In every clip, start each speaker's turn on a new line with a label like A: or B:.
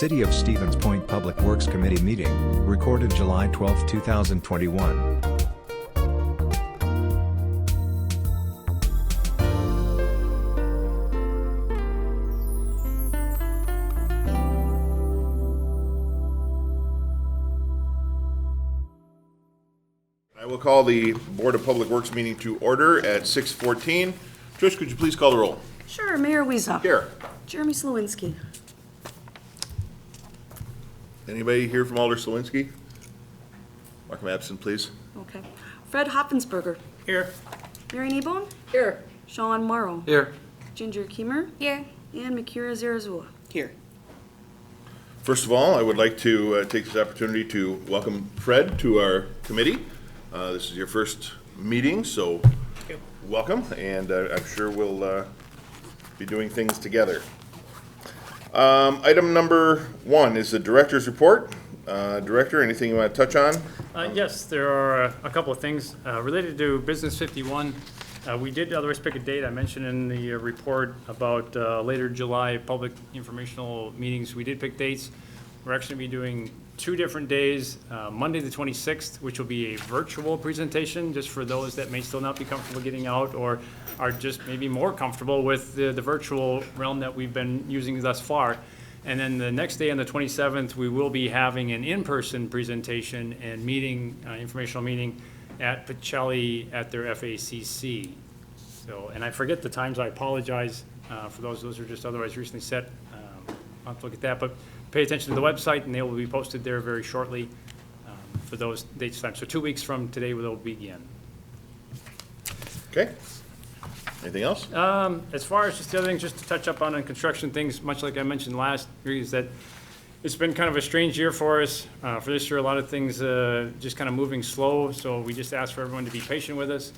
A: City of Stevens Point Public Works Committee meeting, recorded July 12, 2021.
B: I will call the Board of Public Works meeting to order at 6:14. Trish, could you please call the roll?
C: Sure, Mayor Wiesa.
B: Here.
C: Jeremy Slawinski.
B: Anybody here from Alder Slawinski? Mark him absent, please.
C: Okay. Fred Hoffensberger.
D: Here.
C: Mary Kneebone.
D: Here.
C: Sean Morrow.
D: Here.
C: Ginger Keemer.
E: Here.
C: And Makira Zarazua.
D: Here.
B: First of all, I would like to take this opportunity to welcome Fred to our committee. This is your first meeting, so welcome, and I'm sure we'll be doing things together. Item number 1 is the director's report. Director, anything you want to touch on?
F: Yes, there are a couple of things related to Business 51. We did otherwise pick a date. I mentioned in the report about later July public informational meetings. We did pick dates. We're actually going to be doing 2 different days. Monday the 26th, which will be a virtual presentation, just for those that may still not be comfortable getting out or are just maybe more comfortable with the virtual realm that we've been using thus far. And then the next day on the 27th, we will be having an in-person presentation and meeting, informational meeting at Pacelli at their FACC. So, and I forget the times, I apologize for those are just otherwise recently set. I'll have to look at that, but pay attention to the website and they will be posted there very shortly for those dates time. So 2 weeks from today they'll begin.
B: Okay. Anything else?
F: As far as just the other things, just to touch up on construction things, much like I mentioned last year, is that it's been kind of a strange year for us. For this year, a lot of things just kind of moving slow, so we just ask for everyone to be patient with us.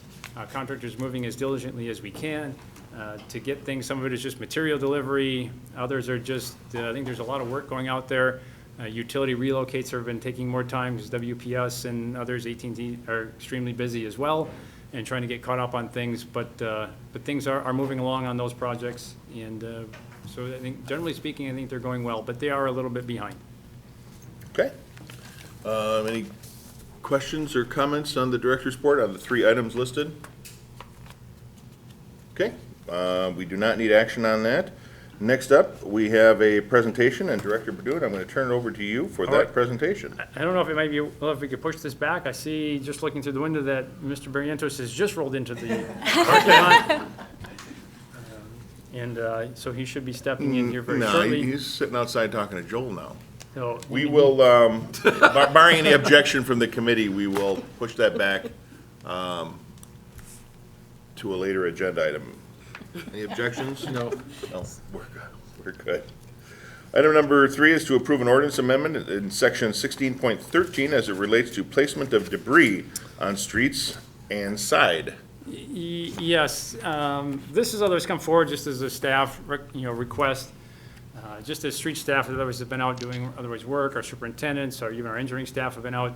F: Contractors moving as diligently as we can to get things. Some of it is just material delivery. Others are just, I think there's a lot of work going out there. Utility relocates have been taking more time because WPS and others, AT&T, are extremely busy as well and trying to get caught up on things. But things are moving along on those projects. And so I think, generally speaking, I think they're going well, but they are a little bit behind.
B: Okay. Any questions or comments on the director's report on the 3 items listed? Okay. We do not need action on that. Next up, we have a presentation, and Director Badun, I'm going to turn it over to you for that
F: right.
B: presentation.
F: I don't know if it might be, well, if we could push this back. I see, just looking through the window, that Mr. Barrientos has just rolled into the parking lot. And so he should be stepping in here very
B: No,
F: shortly.
B: he's sitting outside talking to Joel now.
F: So
B: We will, barring any objection from the committee, we will push that back to a later agenda item. Any objections? No. No, we're good. We're good. Item number 3 is to approve an ordinance amendment in section 16.13 as it relates to placement of debris on streets and side.
F: Yes, this has otherwise come forward just as a staff, request. Just as street staff that otherwise have been out doing otherwise work, our superintendents, or even our engineering staff have been out.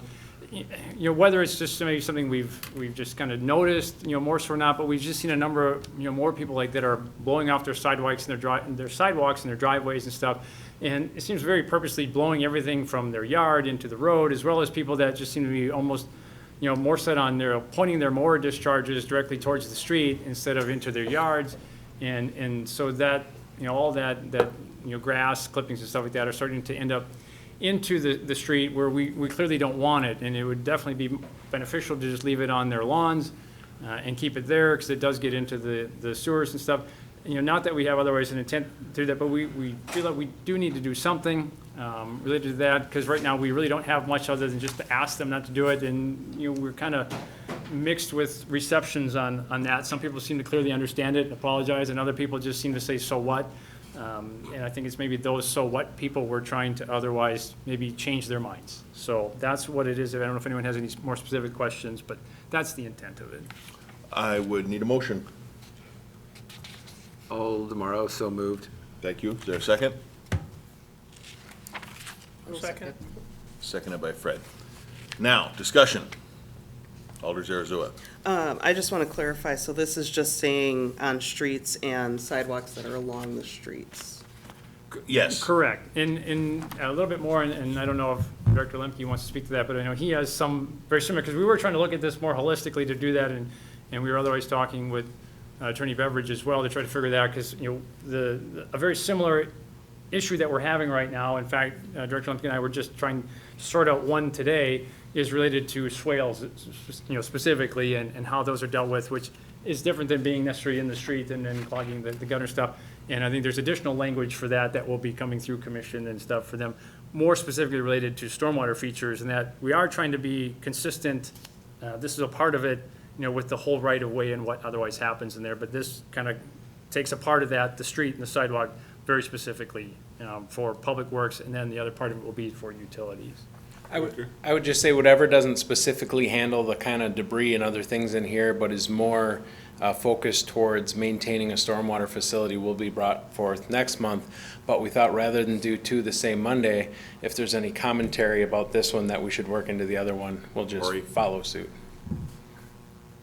F: Whether it's just maybe something we've just kind of noticed, more so or not, but we've just seen a number of, more people like that are blowing off their sidewalks and their sidewalks and their driveways and stuff. And it seems very purposely blowing everything from their yard into the road, as well as people that just seem to be almost, more set on their pointing their mower discharges directly towards the street instead of into their yards. And so that, all that grass clippings and stuff like that are starting to end up into the street where we clearly don't want it, and it would definitely be beneficial to just leave it on their lawns and keep it there, because it does get into the sewers and stuff. Not that we have otherwise an intent to do that, but we feel that we do need to do something related to that, because right now we really don't have much other than just to ask them not to do it, and we're kind of mixed with receptions on that. Some people seem to clearly understand it and apologize, and other people just seem to say, so what? And I think it's maybe those so what people were trying to otherwise maybe change their minds. So that's what it is. I don't know if anyone has any more specific questions, but that's the intent of it.
B: I would need a motion.
D: Tomorrow, so moved.
B: Thank you. Is there a second?
D: Second.
B: Seconded by Fred. Now, discussion. Alder Zarazua.
G: I just want to clarify, so this is just saying on streets and sidewalks that are along the streets.
B: Yes.
F: Correct. And a little bit more, and I don't know if Director Lemke wants to speak to that, but I know he has some very similar, because we were trying to look at this more holistically to do that, and we were otherwise talking with Attorney Beveridge as well to try to figure that out, because, a very similar issue that we're having right now, in fact, Director Lemke and I were just trying to sort out one today, is related to swales, specifically, and how those are dealt with, which is different than being necessarily in the street and then clogging the gutter stuff. And I think there's additional language for that will be coming through commission and stuff for them, more specifically related to stormwater features, and that we are trying to be consistent. This is a part of it, with the whole right of way and what otherwise happens in there, but this kind of takes a part of that, the street and the sidewalk, very specifically for public works, and then the other part of it will be for utilities.
D: I would just say whatever doesn't specifically handle the kind of debris and other things in here, but is more focused towards maintaining a stormwater facility will be brought forth next month. But we thought rather than do two the same Monday, if there's any commentary about this one that we should work into the other one, we'll just follow suit.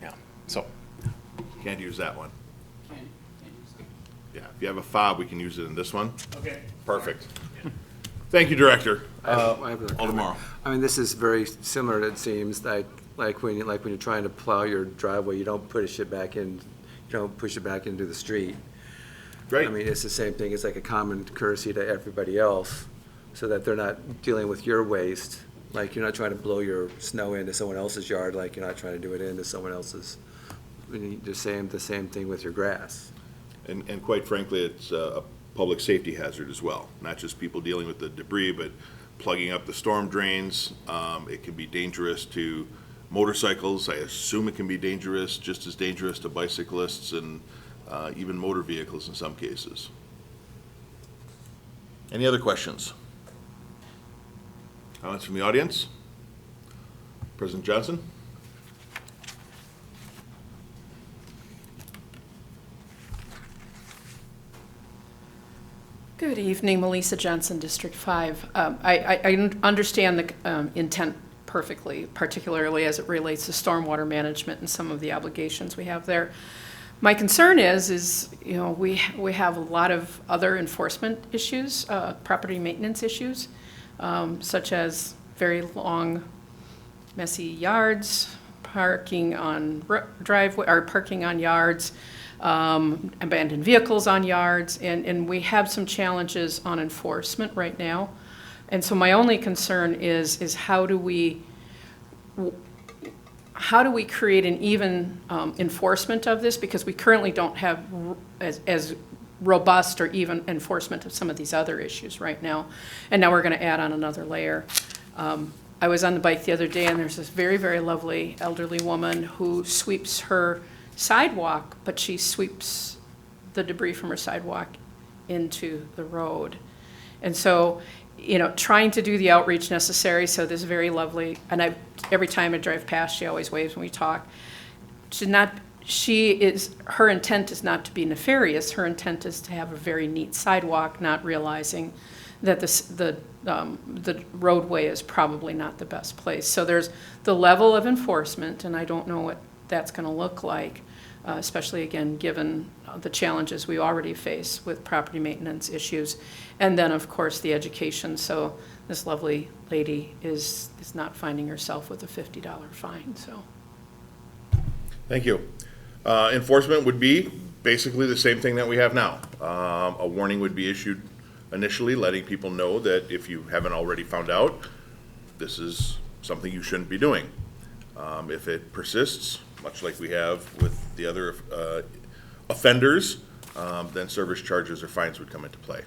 D: Yeah, so.
B: Can't use that one. Yeah, if you have a fob, we can use it in this one.
F: Okay.
B: Perfect. Thank you, Director.
D: I have another
B: All
D: comment.
B: tomorrow.
D: I mean, this is very similar, it seems, like when you're trying to plow your driveway, you don't push it back in, you don't push it back into the street.
B: Great.
D: I mean, it's the same thing, it's like a common courtesy to everybody else, so that they're not dealing with your waste. Like, you're not trying to blow your snow into someone else's yard, like you're not trying to do it into someone else's. The same thing with your grass.
B: And quite frankly, it's a public safety hazard as well, not just people dealing with the debris, but plugging up the storm drains. It can be dangerous to motorcycles. I assume it can be dangerous, just as dangerous to bicyclists and even motor vehicles in some cases. Any other questions? Comments from the audience? President Johnson?
E: Good evening, Melissa Johnson, District 5. I understand the intent perfectly, particularly as it relates to stormwater management and some of the obligations we have there. My concern is we have a lot of other enforcement issues, property maintenance issues, such as very long, messy yards, parking on driveway, or parking on yards, abandoned vehicles on yards, and we have some challenges on enforcement right now. And so my only concern is how do we create an even enforcement of this, because we currently don't have as robust or even enforcement of some of these other issues right now. And now we're going to add on another layer. I was on the bike the other day, and there's this very, very lovely elderly woman who sweeps her sidewalk, but she sweeps the debris from her sidewalk into the road. And so, trying to do the outreach necessary, so this very lovely, and every time I drive past, she always waves when we talk. Her intent is not to be nefarious. Her intent is to have a very neat sidewalk, not realizing that the roadway is probably not the best place. So there's the level of enforcement, and I don't know what that's going to look like, especially, again, given the challenges we already face with property maintenance issues. And then, of course, the education. So this lovely lady is not finding herself with a $50 fine, so.
B: Thank you. Enforcement would be basically the same thing that we have now. A warning would be issued initially, letting people know that if you haven't already found out, this is something you shouldn't be doing. If it persists, much like we have with the other offenders, then service charges or fines would come into play.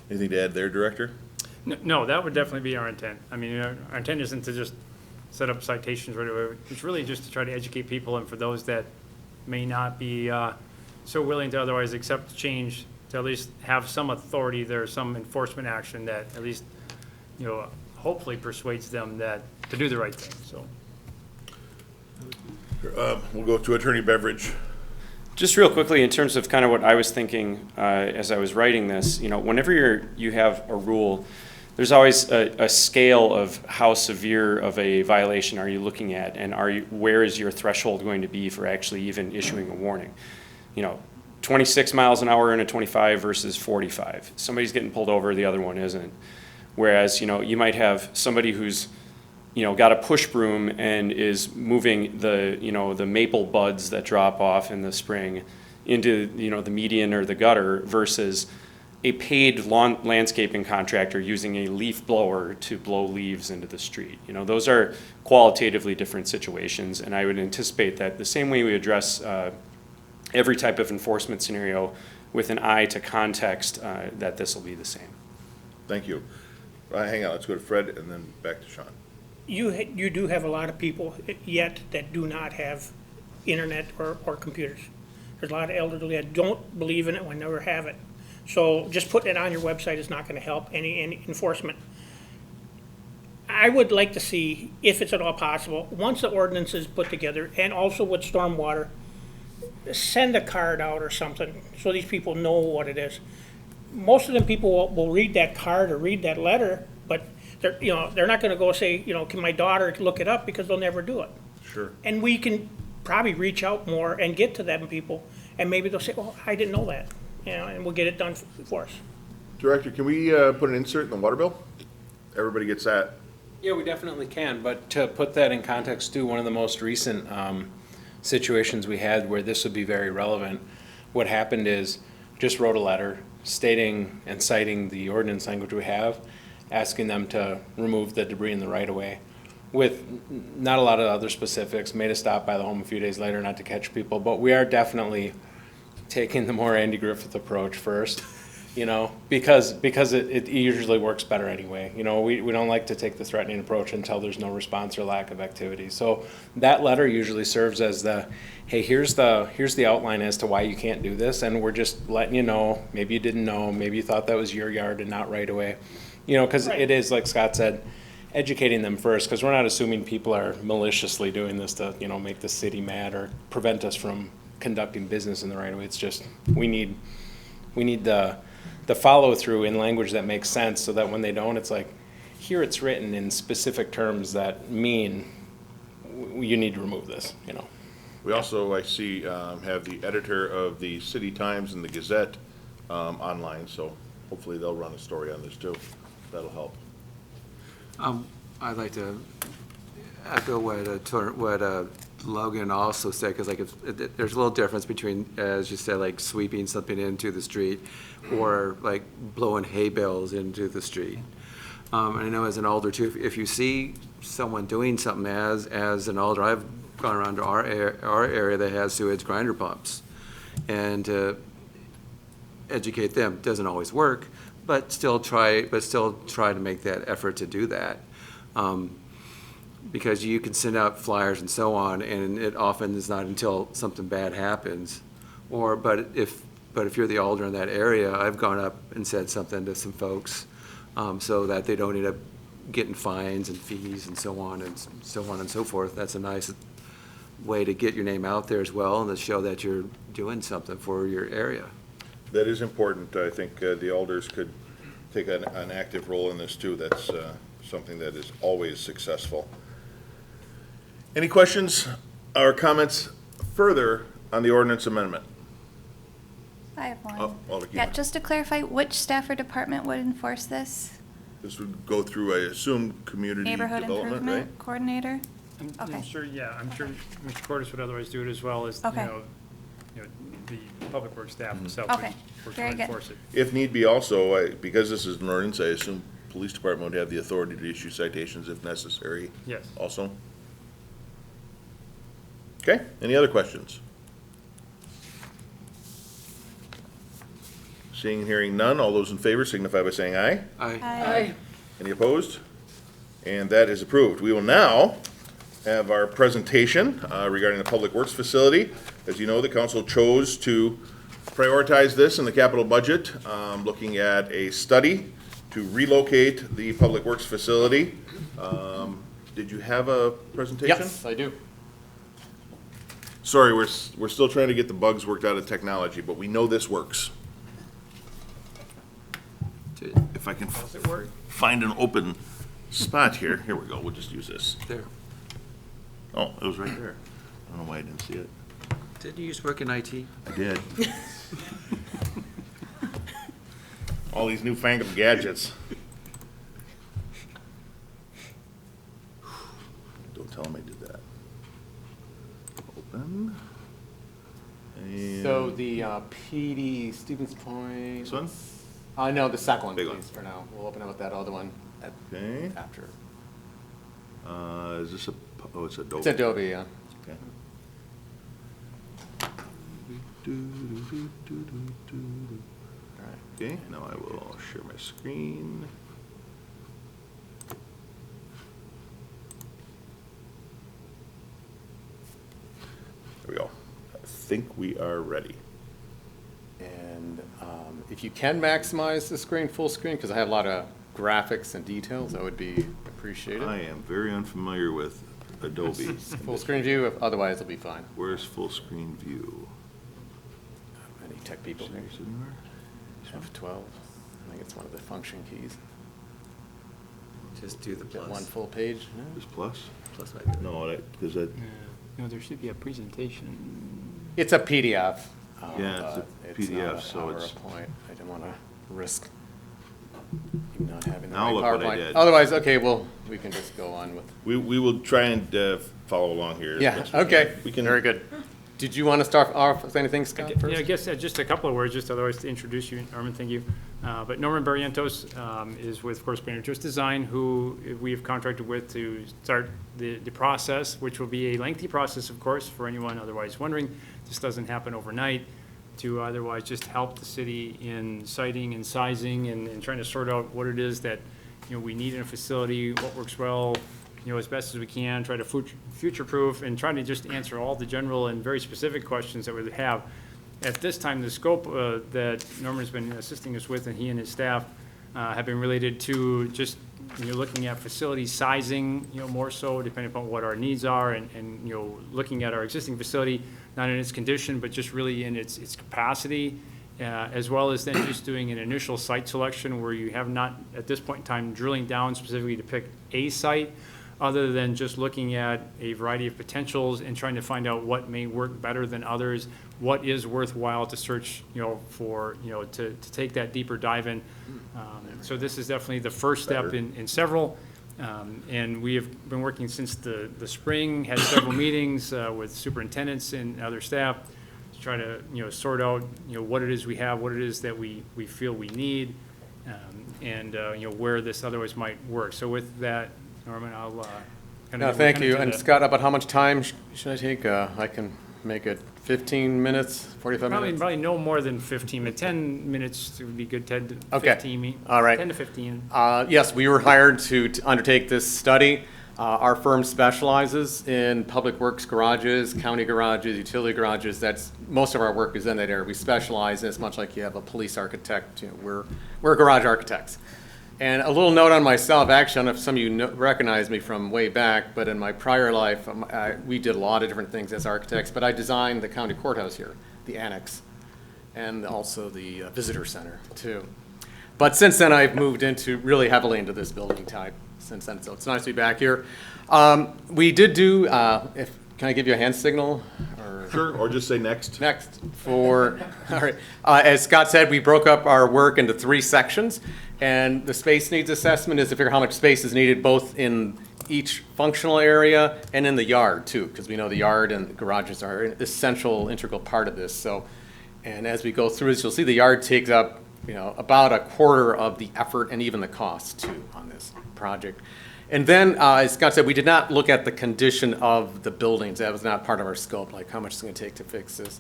B: Anything to add there, Director?
F: No, that would definitely be our intent. I mean, our intent isn't to just set up citations right away. It's really just to try to educate people, and for those that may not be so willing to otherwise accept change, to at least have some authority there, some enforcement action that at least, hopefully persuades them to do the right thing, so.
B: We'll go to Attorney Beveridge.
H: Just real quickly, in terms of kind of what I was thinking as I was writing this, whenever you have a rule, there's always a scale of how severe of a violation are you looking at, and where is your threshold going to be for actually even issuing a warning? 26 miles an hour in a 25 versus 45. Somebody's getting pulled over, the other one isn't. Whereas, you might have somebody who's, got a push broom and is moving the maple buds that drop off in the spring into, the median or the gutter versus a paid landscaping contractor using a leaf blower to blow leaves into the street. Those are qualitatively different situations, and I would anticipate that the same way we address every type of enforcement scenario with an eye to context, that this will be the same.
B: Thank you. Hang on, let's go to Fred and then back to Sean.
I: You do have a lot of people yet that do not have internet or computers. There's a lot of elderly that don't believe in it, will never have it. So just putting it on your website is not gonna help any enforcement. I would like to see, if it's at all possible, once the ordinance is put together, and also with stormwater, send a card out or something, so these people know what it is. Most of them people will read that card or read that letter, but they're not gonna go say, can my daughter look it up, because they'll never do it.
B: Sure.
I: And we can probably reach out more and get to them people, and maybe they'll say, oh, I didn't know that, and we'll get it done for us.
B: Director, can we put an insert in the water bill? Everybody gets that.
D: Yeah, we definitely can, but to put that in context too, one of the most recent situations we had where this would be very relevant, what happened is, just wrote a letter stating and citing the ordinance language we have, asking them to remove the debris in the right-of-way, with not a lot of other specifics, made a stop by the home a few days later not to catch people, but we are definitely taking the more Andy Griffith approach first. Because it usually works better anyway. We don't like to take the threatening approach until there's no response or lack of activity. So that letter usually serves as hey, here's the outline as to why you can't do this, and we're just letting you know. Maybe you didn't know. Maybe you thought that was your yard and not right away. Because
I: Right.
D: It is, like Scott said, educating them first, because we're not assuming people are maliciously doing this to make the city mad or prevent us from conducting business in the right way. It's just we need the follow-through in language that makes sense, so that when they don't, it's like, here it's written in specific terms that mean you need to remove this,
B: We also, I see, have the editor of the City Times and the Gazette online, so hopefully they'll run a story on this too. That'll help.
J: I'd like to echo what Logan also said, because there's a little difference between, as you said, like sweeping something into the street or like blowing hay bales into the street. And I know as an alder too, if you see someone doing something as an alder, I've gone around to our area that has sewage grinder pumps, and educate them. Doesn't always work, but still try to make that effort to do that. Because you can send out flyers and so on, and it often is not until something bad happens. But if you're the alder in that area, I've gone up and said something to some folks, so that they don't end up getting fines and fees and so on and so forth. That's a nice way to get your name out there as well, and to show that you're doing something for your area.
B: That is important. I think the alders could take an active role in this too. That's something that is always successful. Any questions or comments further on the ordinance amendment?
K: I have one.
B: Oh, Alder
K: Yeah,
B: Keenan.
K: just to clarify, which staff or department would enforce this?
B: This would go through, I assume, community
K: Neighborhood
B: development, right?
K: improvement coordinator?
F: I'm
K: Okay.
F: sure, I'm sure Mr. Cordes would otherwise do it as well as,
K: Okay.
F: the public works staff themselves.
K: Okay,
F: would
K: very good.
F: enforce it.
B: If need be also, because this is an ordinance, I assume police department would have the authority to issue citations if necessary.
F: Yes.
B: Also? Okay, any other questions? Seeing and hearing none, all those in favor signify by saying aye.
K: Aye.
B: Any opposed? And that is approved. We will now have our presentation regarding the Public Works Facility. As you know, the council chose to prioritize this in the capital budget, looking at a study to relocate the Public Works Facility. Did you have a presentation?
D: Yes, I do.
B: Sorry, we're still trying to get the bugs worked out of technology, but we know this works. If I can find an open spot here. Here we go. We'll just use this.
J: There.
B: Oh, it was right there. I don't know why I didn't see it.
J: Didn't you used to work in IT?
B: I did. All these newfangled gadgets. Don't tell them I did that. Open. And
D: So the PD Stevens Point.
B: This one?
D: No, the second one,
B: Big one.
D: please, for now. We'll open up with that other one
B: Okay.
D: after.
B: Is this oh, it's Adobe.
D: It's Adobe, yeah.
B: Okay. Okay, now I will share my screen. There we go. I think we are ready.
D: And if you can maximize the screen, full screen, because I have a lot of graphics and details, that would be appreciated.
B: I am very unfamiliar with Adobe.
D: Full screen view, otherwise it'll be fine.
B: Where's full screen view?
D: Any tech people here?
B: Is it anywhere?
D: F12, I think it's one of the function keys.
J: Just do the
D: Get
J: plus.
D: one full page.
B: This plus?
J: Plus might be-
B: No, that, because that,
F: No, there should be a presentation.
D: It's a PDF.
B: Yeah, it's a
D: It's not
B: PDF,
D: a
B: so it's-
D: PowerPoint. I didn't want to risk you not having the
B: Now
D: right
B: look what I
D: PowerPoint.
B: did.
D: Otherwise, okay, well, we can just go on with.
B: we will try and follow along here. as
D: Yeah,
B: best we
D: okay,
B: can. We can.
D: very good. Did you want to start off with anything, Scott,
F: Yeah, I
D: first?
F: guess just a couple of words, just otherwise to introduce you, Norman, thank you. But Norman Barrientos is with, of course, Barrientos Design, who we have contracted with to start the process, which will be a lengthy process, of course, for anyone otherwise wondering. This doesn't happen overnight, to otherwise just help the city in siting and sizing and trying to sort out what it is that, we need in a facility, what works well, as best as we can, try to future-proof and try to just answer all the general and very specific questions that we have. At this time, the scope that Norman's been assisting us with, and he and his staff, have been related to just, looking at facility sizing, more so depending upon what our needs are and looking at our existing facility, not in its condition, but just really in its capacity, as well as then just doing an initial site selection where you have not, at this point in time, drilling down specifically to pick a site, other than just looking at a variety of potentials and trying to find out what may work better than others, what is worthwhile to search, for, to take that deeper dive in. So this is definitely the first step in several. And we have been working since the spring, had several meetings with superintendents and other staff to try to, sort out, what it is we have, what it is that we feel we need, and, where this otherwise might work. So with that, Norman, I'll kind
D: No,
F: of.
D: thank you. And Scott, about how much time should I take? I can make it 15 minutes, 45 minutes?
F: Probably no more than 15 minutes. 10 minutes would be good, 10 to
D: Okay.
F: 15.
D: All right.
F: 10 to 15.
D: Yes, we were hired to undertake this study. Our firm specializes in public works garages, county garages, utility garages. That's, most of our work is in that area. We specialize in, it's much like you have a police architect, we're garage architects. And a little note on myself, actually, I don't know if some of you recognize me from way back, but in my prior life, we did a lot of different things as architects, but I designed the county courthouse here, the annex, and also the visitor center, too. But since then, I've moved really heavily into this building type since then, so it's nice to be back here. We did do, can I give you a hand signal?
B: Sure, or just say next.
D: Next, all right. As Scott said, we broke up our work into 3 sections, and the space needs assessment is to figure how much space is needed both in each functional area and in the yard too, because we know the yard and the garages are an essential, integral part of this. So, and as we go through this, you'll see the yard takes up, about a quarter of the effort and even the cost too on this project. And then, as Scott said, we did not look at the condition of the buildings. That was not part of our scope, like how much it's going to take to fix this.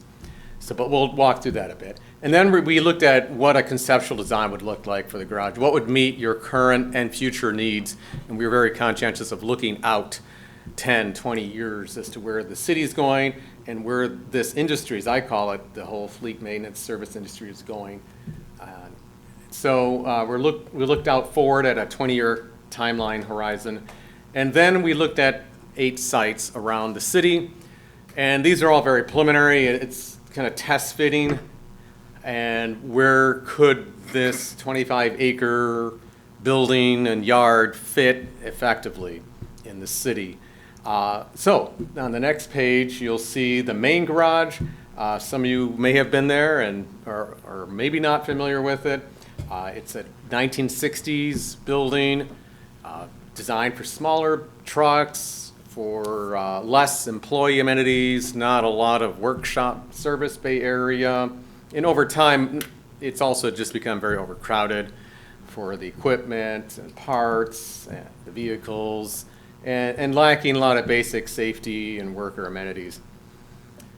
D: So, but we'll walk through that a bit. And then we looked at what a conceptual design would look like for the garage. What would meet your current and future needs? And we were very conscientious of looking out 10, 20 years as to where the city's going and where this industry, as I call it, the whole fleet maintenance service industry is going. So we looked out forward at a 20-year timeline horizon. And then we looked at 8 sites around the city. And these are all very preliminary. It's kind of test fitting. And where could this 25-acre building and yard fit effectively in the city?
L: So, on the next page, you'll see the main garage. Some of you may have been there and or maybe not familiar with it. It's a 1960s building, designed for smaller trucks, for less employee amenities, not a lot of workshop service bay area. And over time, it's also just become very overcrowded for the equipment and parts and the vehicles, and lacking a lot of basic safety and worker amenities.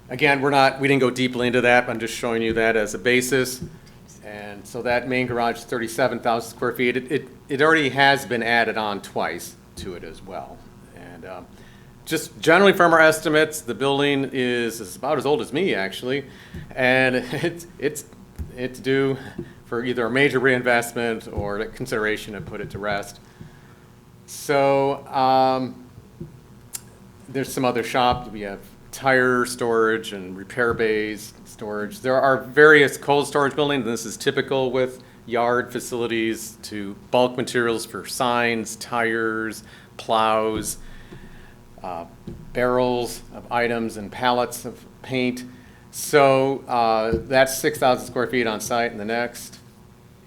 L: Again, we didn't go deeply into that, but I'm just showing you that as a basis. And so that main garage is 37,000 square feet. It already has been added on twice to it as well. And just generally from our estimates, the building is about as old as me, actually. And it's due for either a major reinvestment or consideration to put it to rest. So there's some other shop. We have tire storage and repair bays storage. There are various cold storage buildings. This is typical with yard facilities to bulk materials for signs, tires, plows, barrels of items and pallets of paint. So that's 6,000 square feet on site. And the next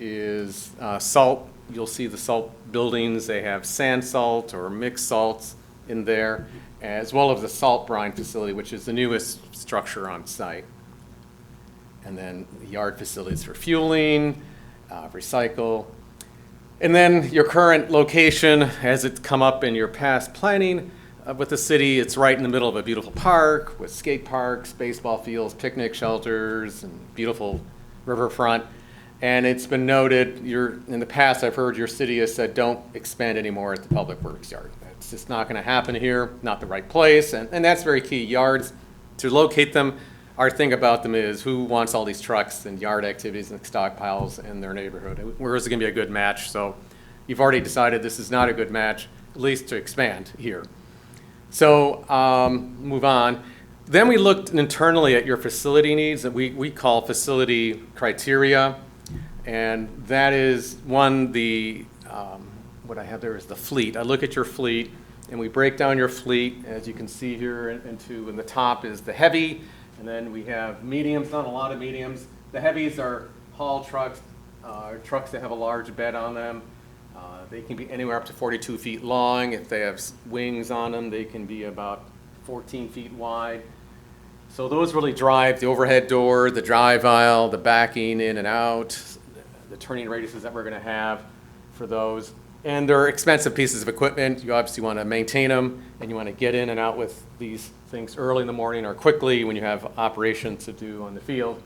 L: is salt. You'll see the salt buildings. They have sand salt or mixed salts in there, as well as the salt brine facility, which is the newest structure on site. And then the yard facilities for fueling, recycle. And then your current location, as it's come up in your past planning with the city, it's right in the middle of a beautiful park with skate parks, baseball fields, picnic shelters, and beautiful riverfront. And it's been noted, in the past I've heard your city has said, don't expand anymore at the Public Works yard. It's just not going to happen here, not the right place, and that's very key. Yards, to locate them, our thing about them is who wants all these trucks and yard activities and stockpiles in their neighborhood? Where is it going to be a good match? So you've already decided this is not a good match, at least to expand here. So move on. Then we looked internally at your facility needs that we call facility criteria. And that is one, what I have there is the fleet. I look at your fleet and we break down your fleet, as you can see here, into, in the top is the heavy, and then we have mediums, not a lot of mediums. The heavies are haul trucks, trucks that have a large bed on them. They can be anywhere up to 42 feet long. If they have wings on them, they can be about 14 feet wide. So those really drive the overhead door, the drive aisle, the backing in and out, the turning radiuses that we're going to have for those. And they're expensive pieces of equipment. You obviously want to maintain them, and you want to get in and out with these things early in the morning or quickly when you have operations to do on the field.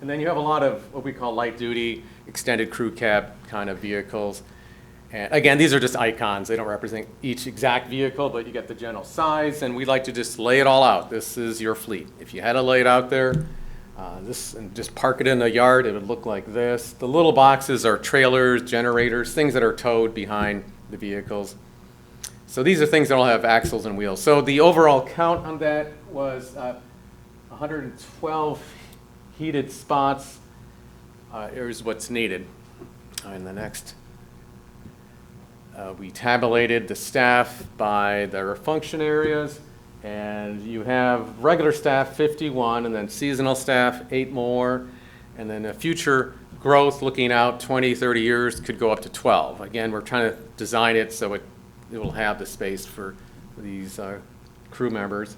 L: And then you have a lot of what we call light duty, extended crew cab kind of vehicles. And again, these are just icons. They don't represent each exact vehicle, but you get the general size, and we like to just lay it all out. This is your fleet. If you had to lay it out there, and just park it in the yard, it would look like this. The little boxes are trailers, generators, things that are towed behind the vehicles. So these are things that all have axles and wheels. So the overall count on that was 112 heated spots. Here's what's needed. In the next, we tabulated the staff by their function areas. And you have regular staff, 51, and then seasonal staff, 8 more. And then a future growth looking out 20, 30 years could go up to 12. Again, we're trying to design it so it will have the space for these crew members.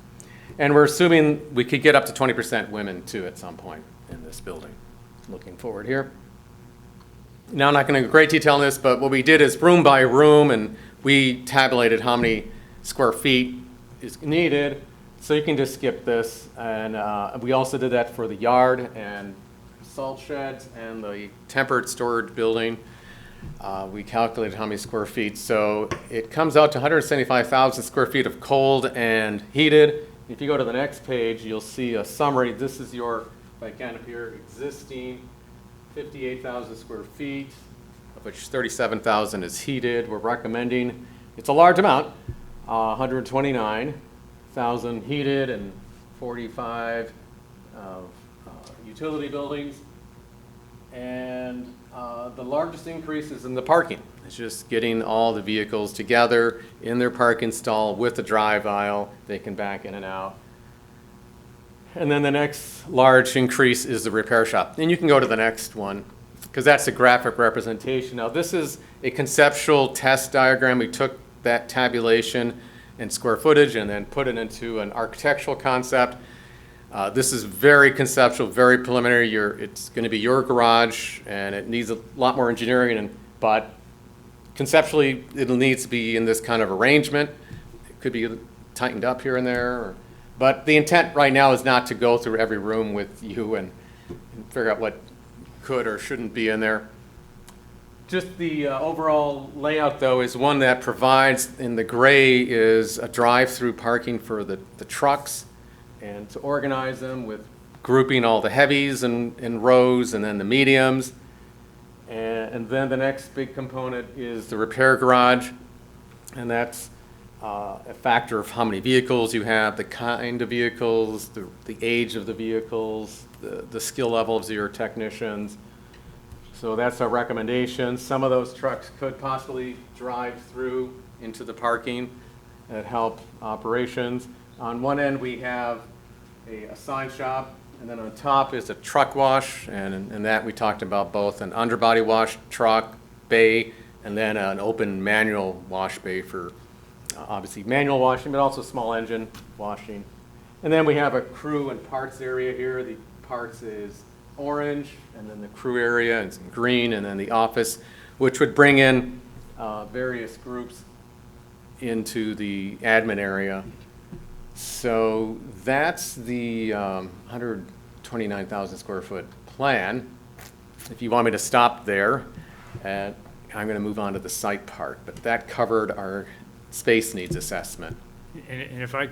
L: And we're assuming we could get up to 20% women too at some point in this building. Looking forward here. Now, I'm not going to go great detail on this, but what we did is room by room, and we tabulated how many square feet is needed, so you can just skip this. And we also did that for the yard and salt sheds and the tempered storage building. We calculated how many square feet, so it comes out to 175,000 square feet of cold and heated. If you go to the next page, you'll see a summary. This is your, if I can up here, existing 58,000 square feet, of which 37,000 is heated. We're recommending, it's a large amount, 129,000 heated and 45 of utility buildings. And the largest increase is in the parking. It's just getting all the vehicles together in their parking stall with the drive aisle. They can back in and out. And then the next large increase is the repair shop. And you can go to the next one, because that's a graphic representation. Now, this is a conceptual test diagram. We took that tabulation and square footage and then put it into an architectural concept. This is very conceptual, very preliminary. It's going to be your garage, and it needs a lot more engineering, but conceptually, it needs to be in this kind of arrangement. It could be tightened up here and there, but the intent right now is not to go through every room with you and figure out what could or shouldn't be in there. Just the overall layout, though, is one that provides, in the gray, is a drive-through parking for the trucks, and to organize them with grouping all the heavies in rows and then the mediums. And then the next big component is the repair garage, and that's a factor of how many vehicles you have, the kind of vehicles, the age of the vehicles, the skill levels of your technicians. So that's our recommendation. Some of those trucks could possibly drive through into the parking and help operations. On one end, we have a sign shop, and then on top is a truck wash, and in that we talked about both an underbody wash truck bay and then an open manual wash bay for obviously manual washing, but also small engine washing. And then we have a crew and parts area here. The parts is orange, and then the crew area is green, and then the office, which would bring in various groups into the admin area. So that's the 129,000 square foot plan. If you want me to stop there, I'm going to move on to the site part, but that covered our space needs assessment.
F: And if I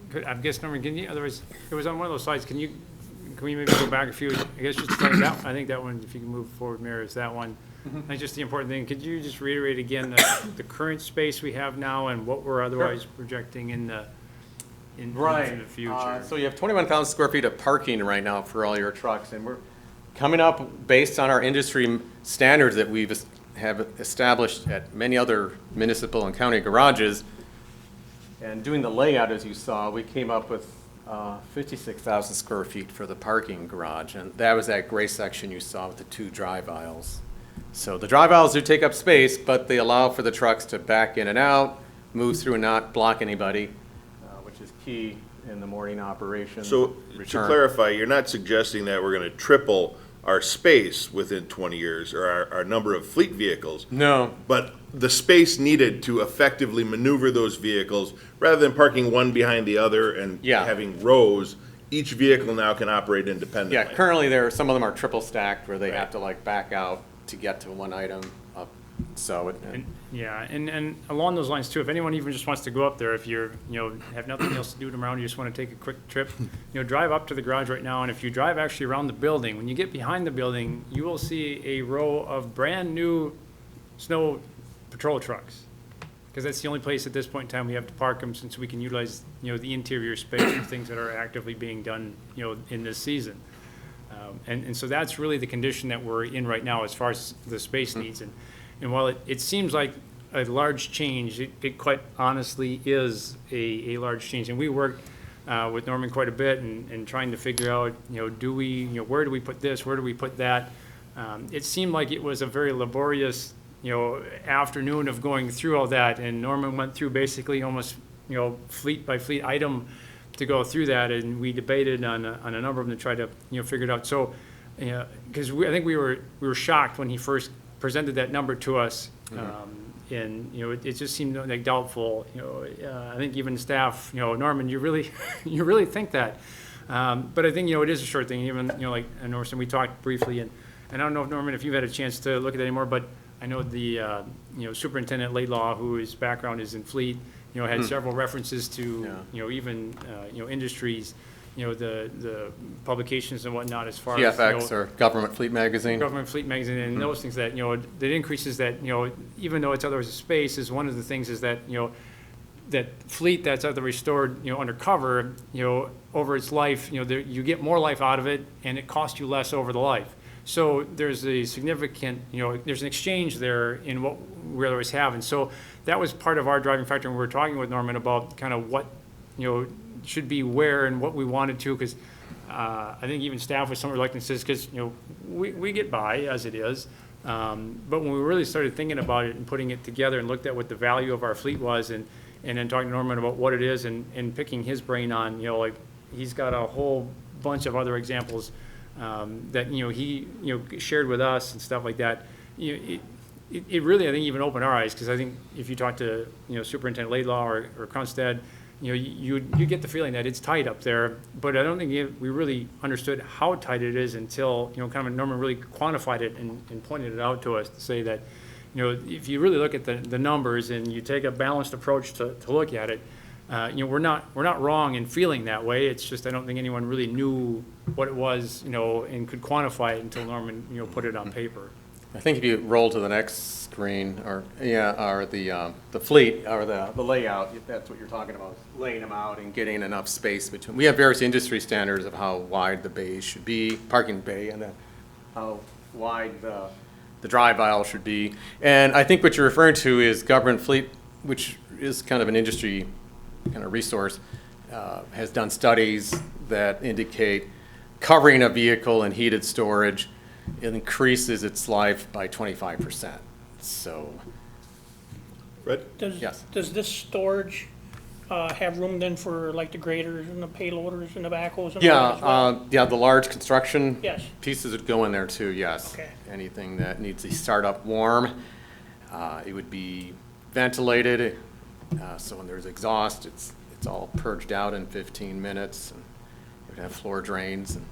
F: could, I guess, Norman, can you, otherwise, it was on one of those slides, can we maybe go back a few, I guess just like that, I think that one, if you can move forward, Mayor, is that one. That's just the important thing. Could you just reiterate again the current space we have now and what we're otherwise projecting into the future?
L: So you have 21,000 square feet of parking right now for all your trucks, and we're coming up based on our industry standards that we've have established at many other municipal and county garages. And doing the layout, as you saw, we came up with 56,000 square feet for the parking garage, and that was that gray section you saw with the two drive aisles. So the drive aisles do take up space, but they allow for the trucks to back in and out, move through and not block anybody, which is key in the morning operation.
B: So to clarify, you're not suggesting that we're going to triple our space within 20 years or our number of fleet vehicles.
L: No.
B: But the space needed to effectively maneuver those vehicles, rather than parking one behind the other and having rows, each vehicle now can operate independently.
L: Yeah, currently some of them are triple stacked where they have to like back out to get to one item up. So
F: and along those lines too, if anyone even just wants to go up there, if you're, have nothing else to do tomorrow, you just want to take a quick trip, drive up to the garage right now, and if you drive actually around the building, when you get behind the building, you will see a row of brand new snow patrol trucks. Because that's the only place at this point in time we have to park them, since we can utilize, the interior space for things that are actively being done, in this season. And so that's really the condition that we're in right now as far as the space needs. And while it seems like a large change, it quite honestly is a large change. And we worked with Norman quite a bit and trying to figure out, where do we put this, where do we put that? It seemed like it was a very laborious, afternoon of going through all that. And Norman went through basically almost, fleet by fleet item to go through that. And we debated on a number of them to try to, figure it out. So, because I think we were shocked when he first presented that number to us, and it just seemed like doubtful. I think even staff, Norman, you really think that? But I think it is a short thing. Even like Norman, we talked briefly, and I don't know if Norman, if you've had a chance to look at that anymore, but I know the Superintendent Laidlaw, whose background is in fleet, had several references to even industries. The publications and whatnot as far as
L: GFX or Government Fleet Magazine.
F: Government Fleet Magazine and those things that, that increases that, even though it's otherwise a space, is one of the things is that, that fleet that's either restored, undercover, over its life, you get more life out of it and it costs you less over the life. So there's a significant, there's an exchange there in what we otherwise have. And so that was part of our driving factor when we were talking with Norman about kind of what, should be where and what we wanted to, because I think even staff with some reluctances, because, we get by as it is. But when we really started thinking about it and putting it together and looked at what the value of our fleet was and then talking to Norman about what it is and picking his brain on, like, he's got a whole bunch of other examples that, he, shared with us and stuff like that. It really, I think, even opened our eyes, because I think if you talk to, Superintendent Laidlaw or Cronstead, you get the feeling that it's tight up there, but I don't think we really understood how tight it is until, kind of Norman really quantified it and pointed it out to us to say that, if you really look at the numbers and you take a balanced approach to look at it, we're not wrong in feeling that way. It's just I don't think anyone really knew what it was, and could quantify it until Norman, put it on paper.
L: I think if you roll to the next screen, or the fleet, or the layout, if that's what you're talking about, laying them out and getting enough space between. We have various industry standards of how wide the bays should be, parking bay, and then how wide the drive aisle should be. And I think what you're referring to is government fleet, which is kind of an industry kind of resource, has done studies that indicate covering a vehicle in heated storage, it increases its life by 25%. So,
B: Fred?
L: yes.
I: Does this storage have room then for like the graders and the payloaders and the backhoes and all that as well?
L: Yeah, the large construction
I: Yes.
L: pieces would go in there too, yes.
I: Okay.
L: Anything that needs to start up warm, it would be ventilated, so when there's exhaust, it's all purged out in 15 minutes. And it would have floor drains and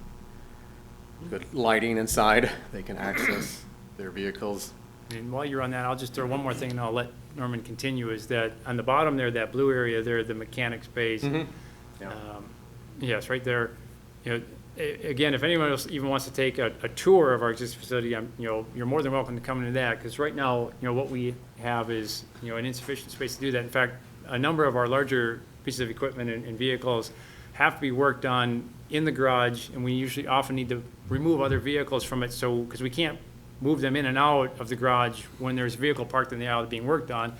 L: good lighting inside. They can access their vehicles.
F: And while you're on that, I'll just throw one more thing and I'll let Norman continue, is that on the bottom there, that blue area there, the mechanics bays.
L: Yeah.
F: Yes, right there. Again, if anyone else even wants to take a tour of our existing facility, you're more than welcome to come into that, because right now, what we have is, an insufficient space to do that. In fact, a number of our larger pieces of equipment and vehicles have to be worked on in the garage, and we usually often need to remove other vehicles from it, so, because we can't move them in and out of the garage when there's a vehicle parked in the aisle being worked on.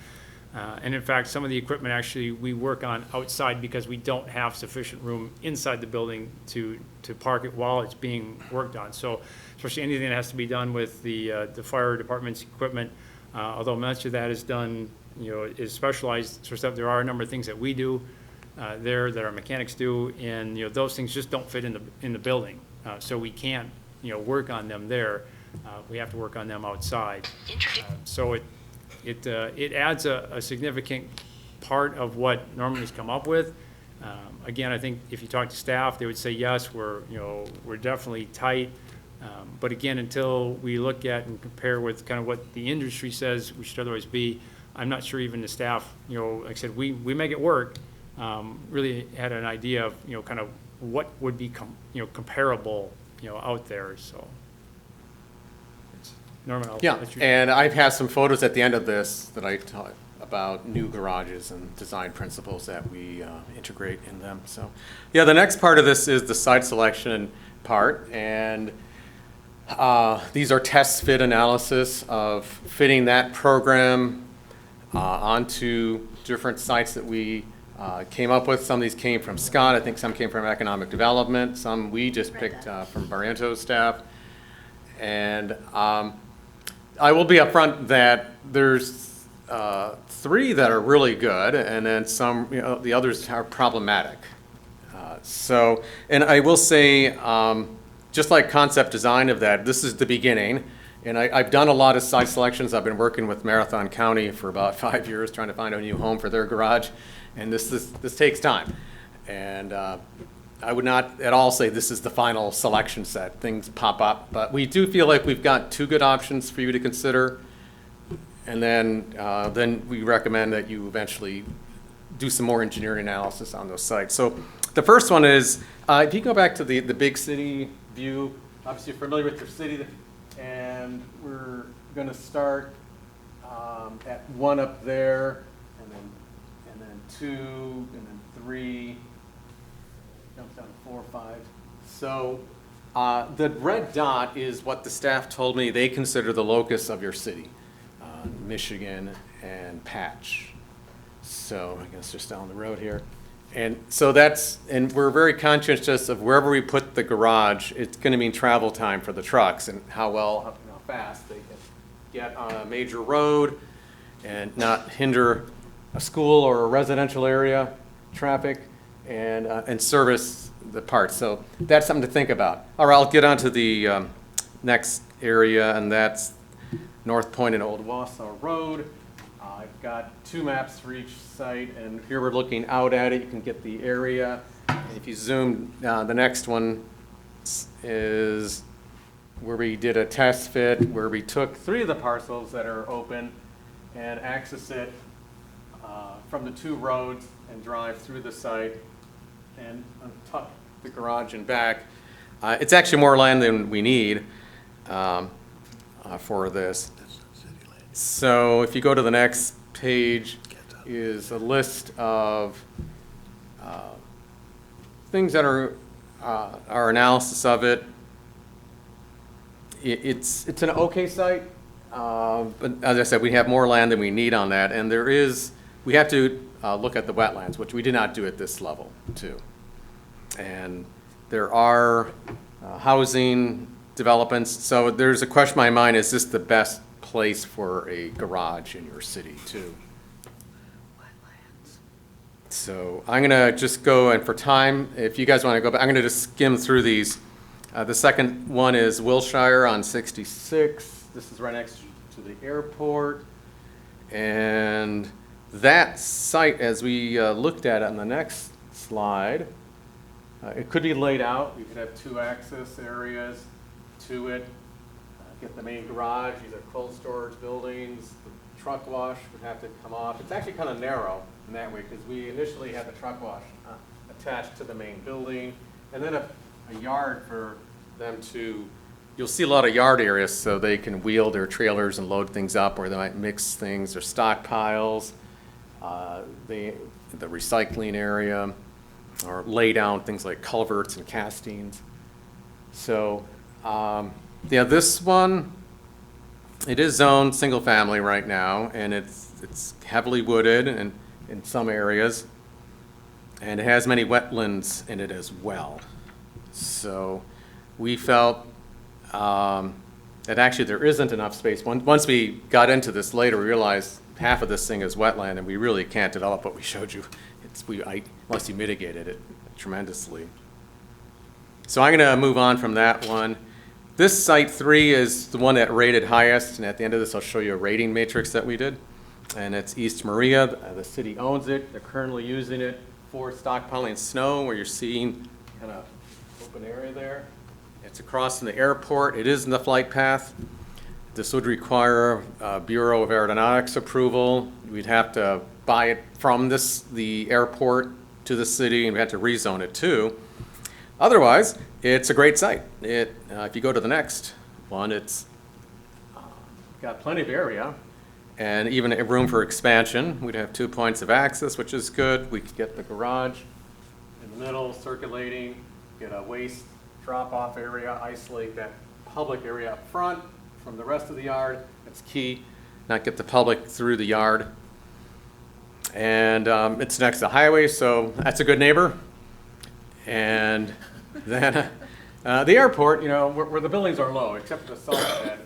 F: And in fact, some of the equipment actually we work on outside because we don't have sufficient room inside the building to park it while it's being worked on. So especially anything that has to be done with the fire department's equipment, although much of that is done, is specialized sort of stuff, there are a number of things that we do there that our mechanics do, and those things just don't fit in the building. So we can't work on them there. We have to work on them outside. So it adds a significant part of what Norman has come up with. Again, I think if you talk to staff, they would say, yes, we're definitely tight. But again, until we look at and compare with kind of what the industry says we should otherwise be, I'm not sure even the staff, like I said, we make it work, really had an idea of, kind of what would be comparable, out there, so. Norman, I'll
L: Yeah,
F: let you.
L: and I've had some photos at the end of this that I taught about new garages and design principles that we integrate in them. So, yeah, the next part of this is the site selection part, and these are test fit analysis of fitting that program onto different sites that we came up with. Some of these came from Scott. I think some came from economic development. Some we just picked from Barriento's staff. And I will be upfront that there's 3 that are really good, and then some, the others are problematic. And I will say, just like concept design of that, this is the beginning. And I've done a lot of site selections. I've been working with Marathon County for about 5 years, trying to find a new home for their garage. And this takes time. And I would not at all say this is the final selection set. Things pop up, but we do feel like we've got 2 good options for you to consider. And then we recommend that you eventually do some more engineering analysis on those sites. So the first one is, if you go back to the big city view, obviously you're familiar with your city, and we're going to start at 1 up there, and then 2, and then 3. Jumps down to 4 or 5. So The red dot is what the staff told me they consider the locus of your city, Michigan and Patch. So I guess just down the road here. And so and we're very conscientious of wherever we put the garage, it's going to mean travel time for the trucks and how fast they can get on a major road and not hinder a school or a residential area traffic and service the parts. So that's something to think about. All right, I'll get on to the next area, and that's North Point and Old Wausau Road. I've got 2 maps for each site, and here we're looking out at it. You can get the area. And if you zoom, the next one is where we did a test fit, where we took 3 of the parcels that are open and access it from the 2 roads and drive through the site and tuck the garage and back. It's actually more land than we need for this. So if you go to the next page is a list of things that are our analysis of it. It's an okay site, but as I said, we have more land than we need on that, and we have to look at the wetlands, which we did not do at this level too. And there are housing developments, so there's a question in my mind, is this the best place for a garage in your city too? So I'm gonna just go, and for time, if you guys wanna go back, I'm gonna just skim through these. The second one is Wilshire on 66. This is right next to the airport. And that site, as we looked at it on the next slide, it could be laid out. You could have 2 access areas to it. Get the main garage, these are cold storage buildings. The truck wash would have to come off. It's actually kind of narrow in that way because we initially had the truck wash attached to the main building. And then a yard for them to, you'll see a lot of yard areas so they can wheel their trailers and load things up, or they might mix things or stockpiles, the recycling area, or lay down things like culverts and castings. So yeah, this one, it is zoned single family right now, and it's heavily wooded and in some areas, and it has many wetlands in it as well. So we felt that actually there isn't enough space. Once we got into this later, we realized half of this thing is wetland, and we really can't develop what we showed you. Unless you mitigated it tremendously. So I'm going to move on from that one. This site 3 is the one that rated highest, and at the end of this I'll show you a rating matrix that we did. And it's East Maria. The city owns it. They're currently using it for stockpiling snow, where you're seeing kind of open area there. It's across from the airport. It is in the flight path. This would require Bureau of Aeronautics approval. We'd have to buy it from the airport to the city, and we had to rezone it too. Otherwise, it's a great site. If you go to the next one, it's got plenty of area and even room for expansion. We'd have 2 points of access, which is good. We could get the garage in the middle, circulating, get a waste drop-off area, isolate that public area up front from the rest of the yard. That's key, not get the public through the yard. And it's next to the highway, so that's a good neighbor. And then the airport, where the buildings are low, except for the salt shed,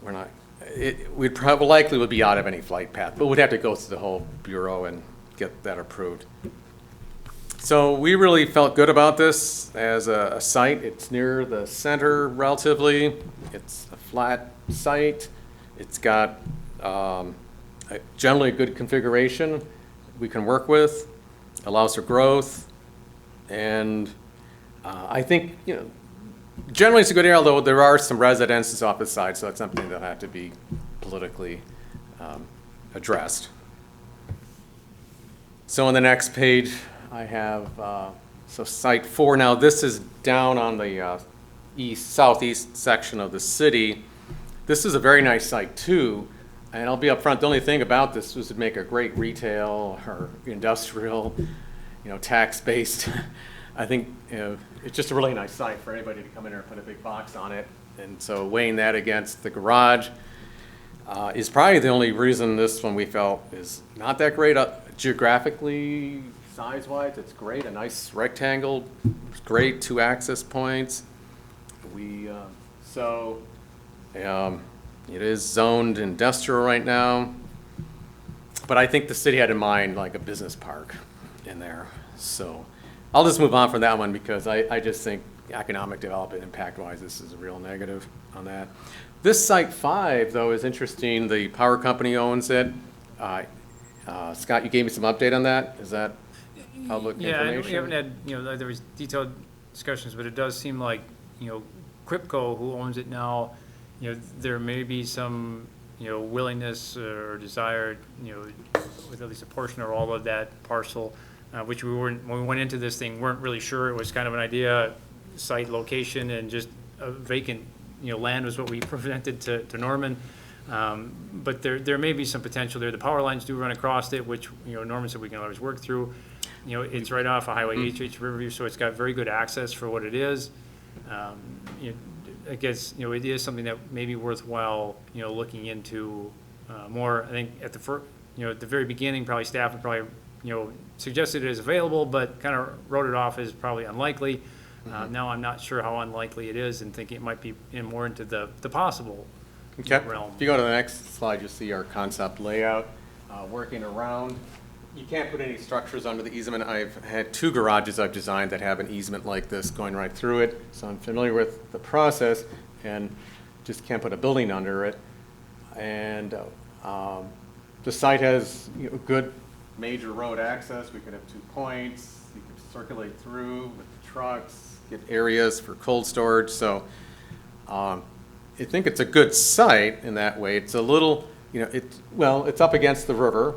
L: we're not. We'd probably likely would be out of any flight path, but we'd have to go through the whole bureau and get that approved. So we really felt good about this as a site. It's near the center relatively. It's a flat site. It's got generally a good configuration we can work with, allows for growth, and I think, generally it's a good area, although there are some residences off the side, so that's something that'll have to be politically addressed. So on the next page, I have, so site 4. Now this is down on the southeast section of the city. This is a very nice site too, and I'll be upfront, the only thing about this was to make a great retail or industrial, tax-based I think, you know, it's just a really nice site for anybody to come in there and put a big box on it. And so weighing that against the garage is probably the only reason this one we felt is not that great geographically, size-wise. It's great, a nice rectangle, it's great, 2 access points. It is zoned industrial right now, but I think the city had in mind like a business park in there. So I'll just move on from that one because I just think economic development impact-wise, this is a real negative on that. This Site 5, though, is interesting. The power company owns it. Scott, you gave me some update on that. Is that public information?
F: Yeah, we haven't had, there was detailed discussions, but it does seem like, Quipco, who owns it now, there may be some, willingness or desire, with at least a portion or all of that parcel, which when we went into this thing, weren't really sure. It was kind of an idea, site location, and just a vacant, land was what we presented to Norman. But there may be some potential there. The power lines do run across it, which, Norman said we can always work through. It's right off of Highway HH Riverview, so it's got very good access for what it is. I guess, it is something that may be worthwhile, looking into more. I think at the very beginning, probably staff would probably, suggested it as available, but kind of wrote it off as probably unlikely. Now I'm not sure how unlikely it is, and thinking it might be more into the possible realm.
L: If you go to the next slide, you'll see our concept layout. Working around, you can't put any structures under the easement. I've had 2 garages I've designed that have an easement like this going right through it, so I'm familiar with the process and just can't put a building under it. And the site has good major road access. We could have 2 points. You could circulate through with the trucks, get areas for cold storage. So I think it's a good site in that way. It's a little, it's up against the river.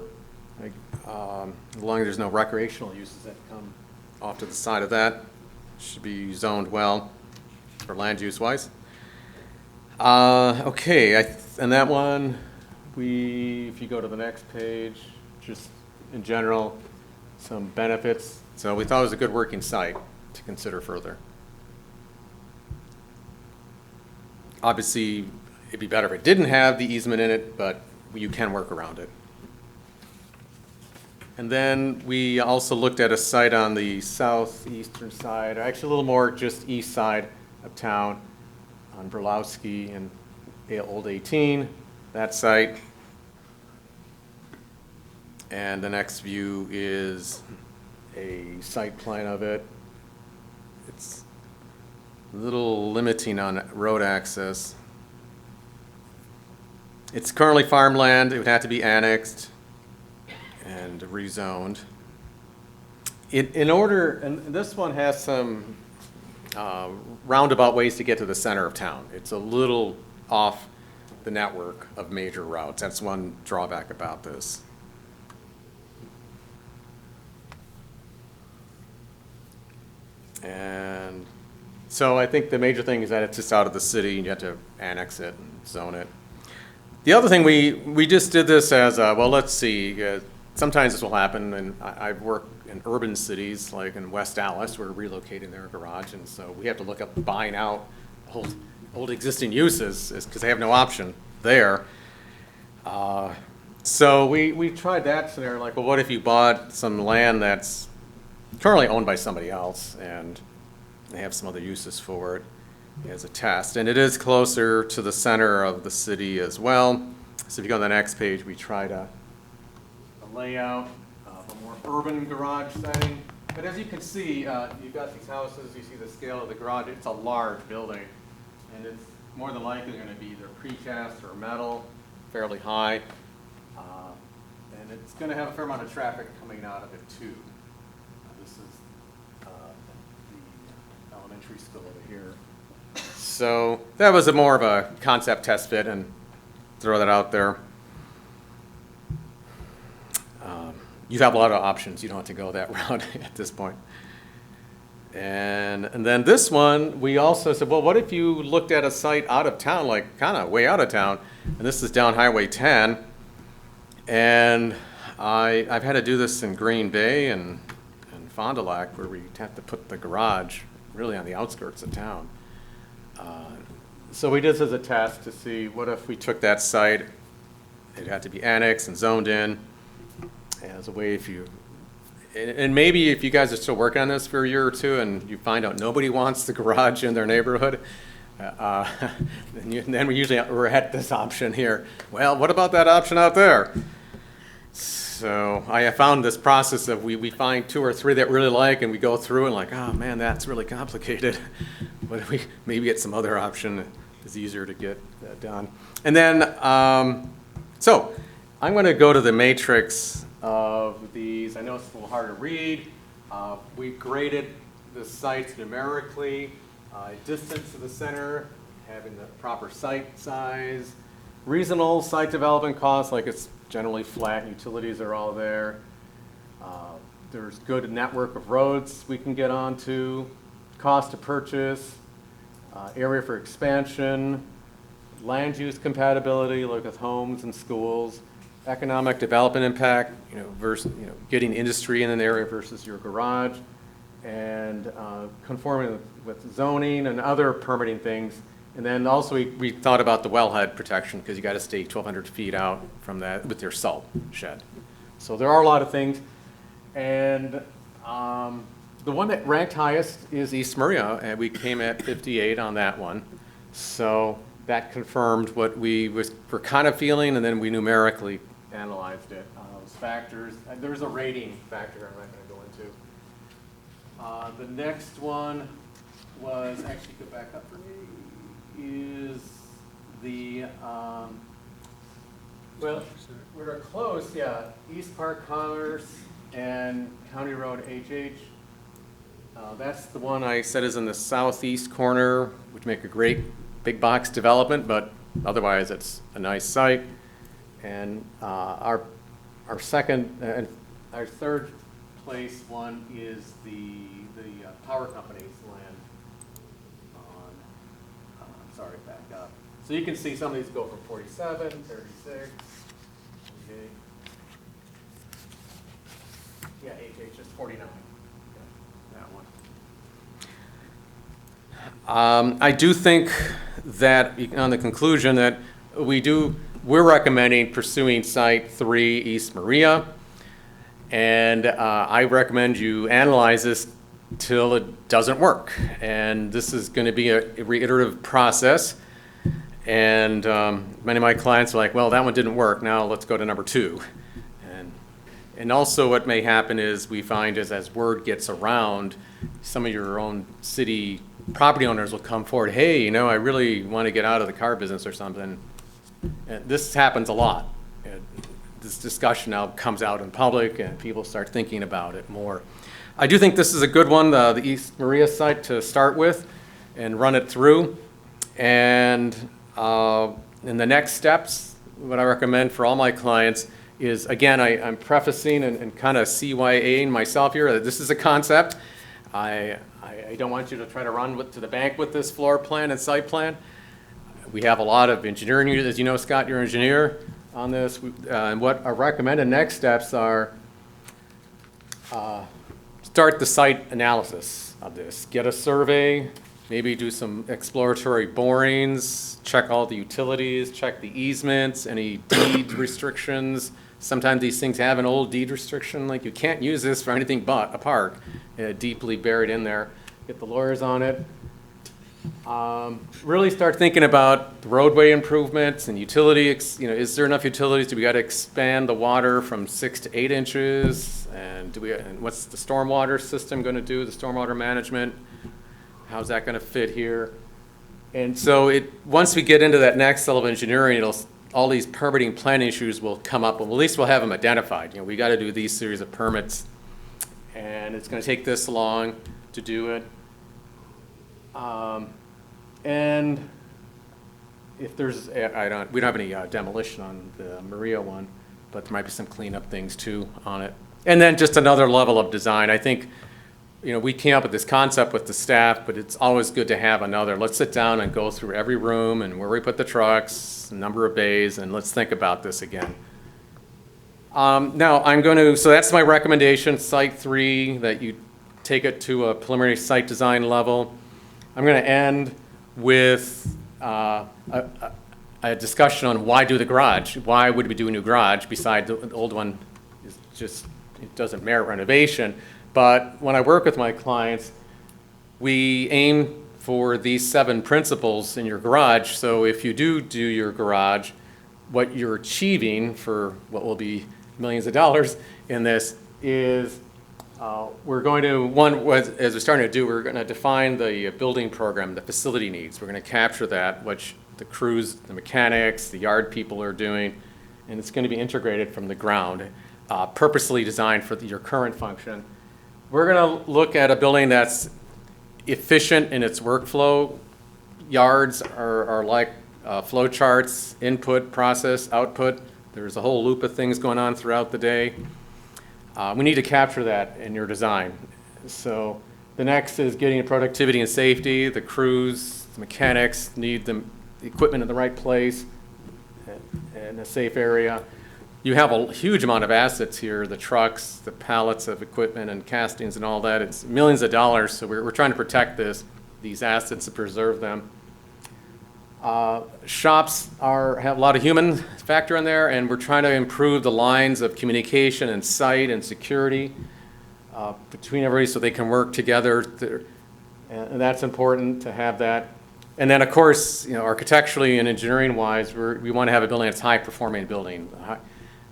L: As long as there's no recreational uses that come off to the side of that, should be zoned well for land use wise. Okay, and that one, if you go to the next page, just in general, some benefits. So we thought it was a good working site to consider further. Obviously, it'd be better if it didn't have the easement in it, but you can work around it. And then we also looked at a site on the southeastern side, actually a little more just east side of town on Berlowski and Old 18, that site. And the next view is a site plan of it. It's a little limiting on road access. It's currently farmland. It would have to be annexed and rezoned. And this one has some roundabout ways to get to the center of town. It's a little off the network of major routes. That's one drawback about this. And so I think the major thing is that it's just out of the city and you have to annex it and zone it. The other thing, we just did this as, well, let's see, sometimes this will happen, and I've worked in urban cities, like in West Dallas, we're relocating their garage, and so we have to look up buying out old existing uses, because they have no option there. So we tried that scenario, like, well, what if you bought some land that's currently owned by somebody else, and they have some other uses for it as a test. And it is closer to the center of the city as well. So if you go to the next page, we tried a layout of a more urban garage setting. But as you can see, you've got these houses, you see the scale of the garage. It's a large building, and it's more than likely going to be either precast or metal, fairly high. And it's going to have a fair amount of traffic coming out of it too. This is the elementary school over here. So that was more of a concept test fit, and throw that out there. You have a lot of options. You don't have to go that route at this point. And then this one, we also said, well, what if you looked at a site out of town, like kind of way out of town, and this is down Highway 10, and I've had to do this in Green Bay and Fond du Lac, where we have to put the garage really on the outskirts of town. So we did this as a test to see what if we took that site, it had to be annexed and zoned in as a way if you, and maybe if you guys are still working on this for a year or two and you find out nobody wants the garage in their neighborhood, then we're at this option here. Well, what about that option out there? So I have found this process of we find 2 or 3 that we really like and we go through and like, oh man, that's really complicated. But if we maybe get some other option is easier to get done. And then, so I'm going to go to the matrix of these. I know it's a little hard to read. We graded the sites numerically, distance to the center, having the proper site size, reasonable site development costs, like it's generally flat, utilities are all there. There's good network of roads we can get onto, cost to purchase, area for expansion, land use compatibility, like with homes and schools, economic development impact, versus, getting industry in an area versus your garage, and conforming with zoning and other permitting things. And then also we thought about the wellhead protection because you got to stay 1,200 feet out from that with your salt shed. So there are a lot of things. And the one that ranked highest is East Maria, and we came at 58 on that one. So that confirmed what we were kind of feeling, and then we numerically analyzed it. Those factors, there's a rating factor I'm not going to go into. The next one was, actually go back up for me, is the, well, we're close, yeah, East Park Commerce and County Road HH. That's the one I said is in the southeast corner, which make a great big box development, but otherwise it's a nice site. And our second and our third place one is the power company's land on, sorry, back up. So you can see some of these go from 47, 36, okay. Yeah, HH is 49. That one. I do think that on the conclusion that we're recommending pursuing Site 3 East Maria, and I recommend you analyze this till it doesn't work. And this is going to be a reiterative process. And many of my clients are like, well, that one didn't work, now let's go to number 2. And also what may happen is we find as word gets around, some of your own city property owners will come forward, hey, I really want to get out of the car business or something. And this happens a lot. This discussion now comes out in public and people start thinking about it more. I do think this is a good one, the East Maria site to start with and run it through. And in the next steps, what I recommend for all my clients is, again, I'm prefacing and kind of CYAing myself here that this is a concept. I don't want you to try to run to the bank with this floor plan and site plan. We have a lot of engineering, as you know, Scott, you're an engineer on this. And what our recommended next steps are, start the site analysis of this. Get a survey, maybe do some exploratory borings, check all the utilities, check the easements, any deed restrictions. Sometimes these things have an old deed restriction, like you can't use this for anything but a park, deeply buried in there. Get the lawyers on it. Really start thinking about roadway improvements and utility, is there enough utilities? Do we got to expand the water from 6 to 8 inches? And what's the stormwater system going to do, the stormwater management? How's that going to fit here? And so once we get into that next level of engineering, all these permitting plan issues will come up, and at least we'll have them identified. We got to do these series of permits, and it's going to take this long to do it. And if there's, we don't have any demolition on the Maria one, but there might be some cleanup things too on it. And then just another level of design. I think, we came up with this concept with the staff, but it's always good to have another. Let's sit down and go through every room and where we put the trucks, number of bays, and let's think about this again. Now so that's my recommendation, Site 3, that you take it to a preliminary site design level. I'm going to end with a discussion on why do the garage? Why would we do a new garage besides the old one is just, it doesn't merit renovation. But when I work with my clients, we aim for these 7 principles in your garage. So if you do your garage, what you're achieving for what will be millions of dollars in this is we're going to, as we're starting to do, we're going to define the building program, the facility needs. We're going to capture that, which the crews, the mechanics, the yard people are doing, and it's going to be integrated from the ground, purposely designed for your current function. We're going to look at a building that's efficient in its workflow. Yards are like flow charts, input, process, output. There's a whole loop of things going on throughout the day. We need to capture that in your design. So the next is getting productivity and safety. The crews, the mechanics need the equipment in the right place and a safe area. You have a huge amount of assets here, the trucks, the pallets of equipment and castings and all that. It's millions of dollars, so we're trying to protect these assets and preserve them. Shops have a lot of human factor in there, and we're trying to improve the lines of communication and site and security between everybody so they can work together. And that's important to have that. And then, of course, architecturally and engineering-wise, we want to have a building that's high-performing building.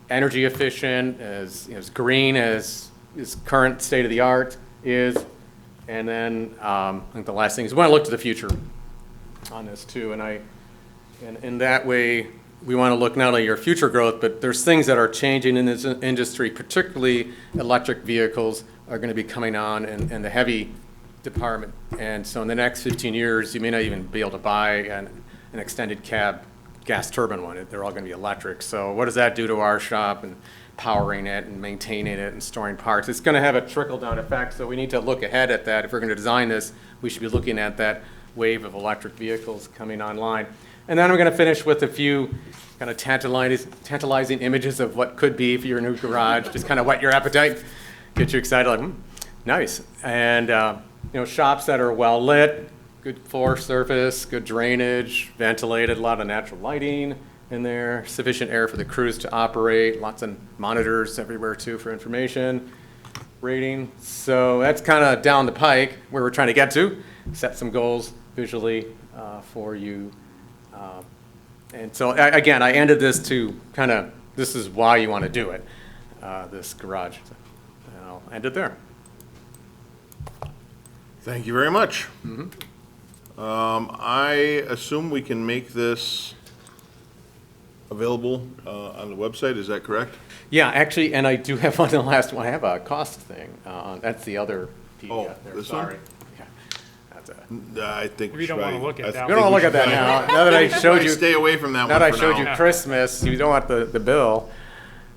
L: Energy efficient, as green as current state of the art is, and then I think the last thing is we want to look to the future on this too. And in that way, we want to look not only at your future growth, but there's things that are changing in this industry, particularly electric vehicles are going to be coming on in the heavy department. And so in the next 15 years, you may not even be able to buy an extended cab gas turbine one. They're all going to be electric. So what does that do to our shop and powering it and maintaining it and storing parts? It's going to have a trickle-down effect, so we need to look ahead at that. If we're going to design this, we should be looking at that wave of electric vehicles coming online. And then we're going to finish with a few kind of tantalizing images of what could be for your new garage, just kind of whet your appetite, get you excited, like, nice. And shops that are well lit, good floor surface, good drainage, ventilated, a lot of natural lighting in there, sufficient air for the crews to operate, lots of monitors everywhere too for information, rating. So that's kind of down the pike where we're trying to get to, set some goals visually for you. And so again, I ended this to kind of, this is why you want to do it, this garage. And I'll end it there.
B: Thank you very much.
L: Mm-hmm.
B: I assume we can make this available on the website, is that correct?
L: Yeah, actually, and I do have on the last one, I have a cost thing. That's the other PDF there,
B: this
L: sorry.
B: one?
L: Yeah, that's a,
B: I think
F: We don't want to look at that.
L: we don't want to look at that now. Now that I showed you,
B: Stay away from that one
L: now that I
B: for
L: showed
B: now.
L: you Christmas, you don't want the bill.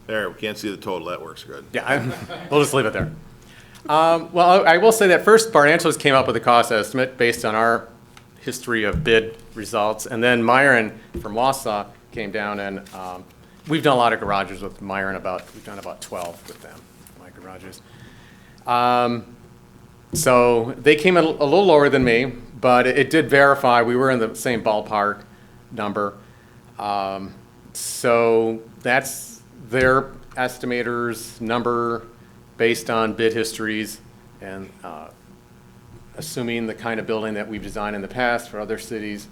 B: There, we can't see the total, that works good.
L: Yeah, we'll just leave it there. Well, I will say that first, Barnantos came up with a cost estimate based on our history of bid results, and then Myron from Wausau came down and we've done a lot of garages with Myron. We've done about 12 with them, my garages. So they came in a little lower than me, but it did verify we were in the same ballpark number. So that's their estimator's number based on bid histories and assuming the kind of building that we've designed in the past for other cities.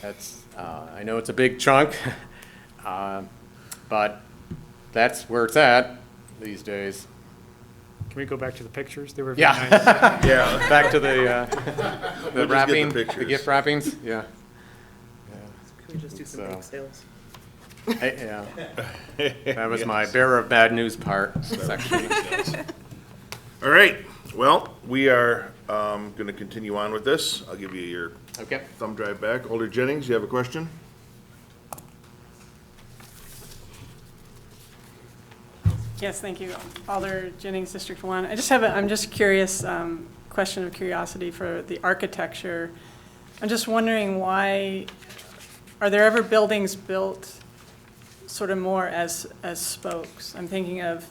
L: That's, I know it's a big chunk, but that's where it's at these days.
F: Can we go back to the pictures? They were very
L: Yeah.
F: nice.
B: Yeah.
L: Back to the
B: We'll just get
L: wrapping,
B: the
L: the
B: pictures.
L: gift wrappings, yeah.
G: Can we just do some
L: So-
G: big sales?
L: Yeah. That was my bearer of bad news part section.
B: All right, well, we are going to continue on with this. I'll give you your
L: Okay.
B: thumb drive back. Alder Jennings, you have a question?
M: Yes, thank you. Alder Jennings, District 1. I'm just curious, question of curiosity for the architecture. I'm just wondering why, are there ever buildings built sort of more as spokes? I'm thinking of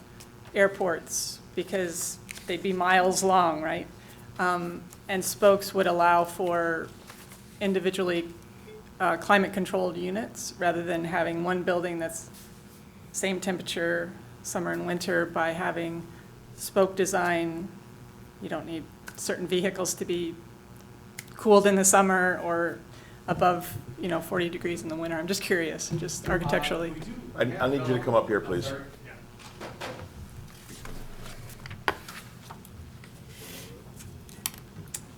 M: airports, because they'd be miles long, right? And spokes would allow for individually climate-controlled units rather than having one building that's same temperature summer and winter. By having spoke design, you don't need certain vehicles to be cooled in the summer or above, 40 degrees in the winter. I'm just curious, just architecturally.
B: I need you to come up here, please.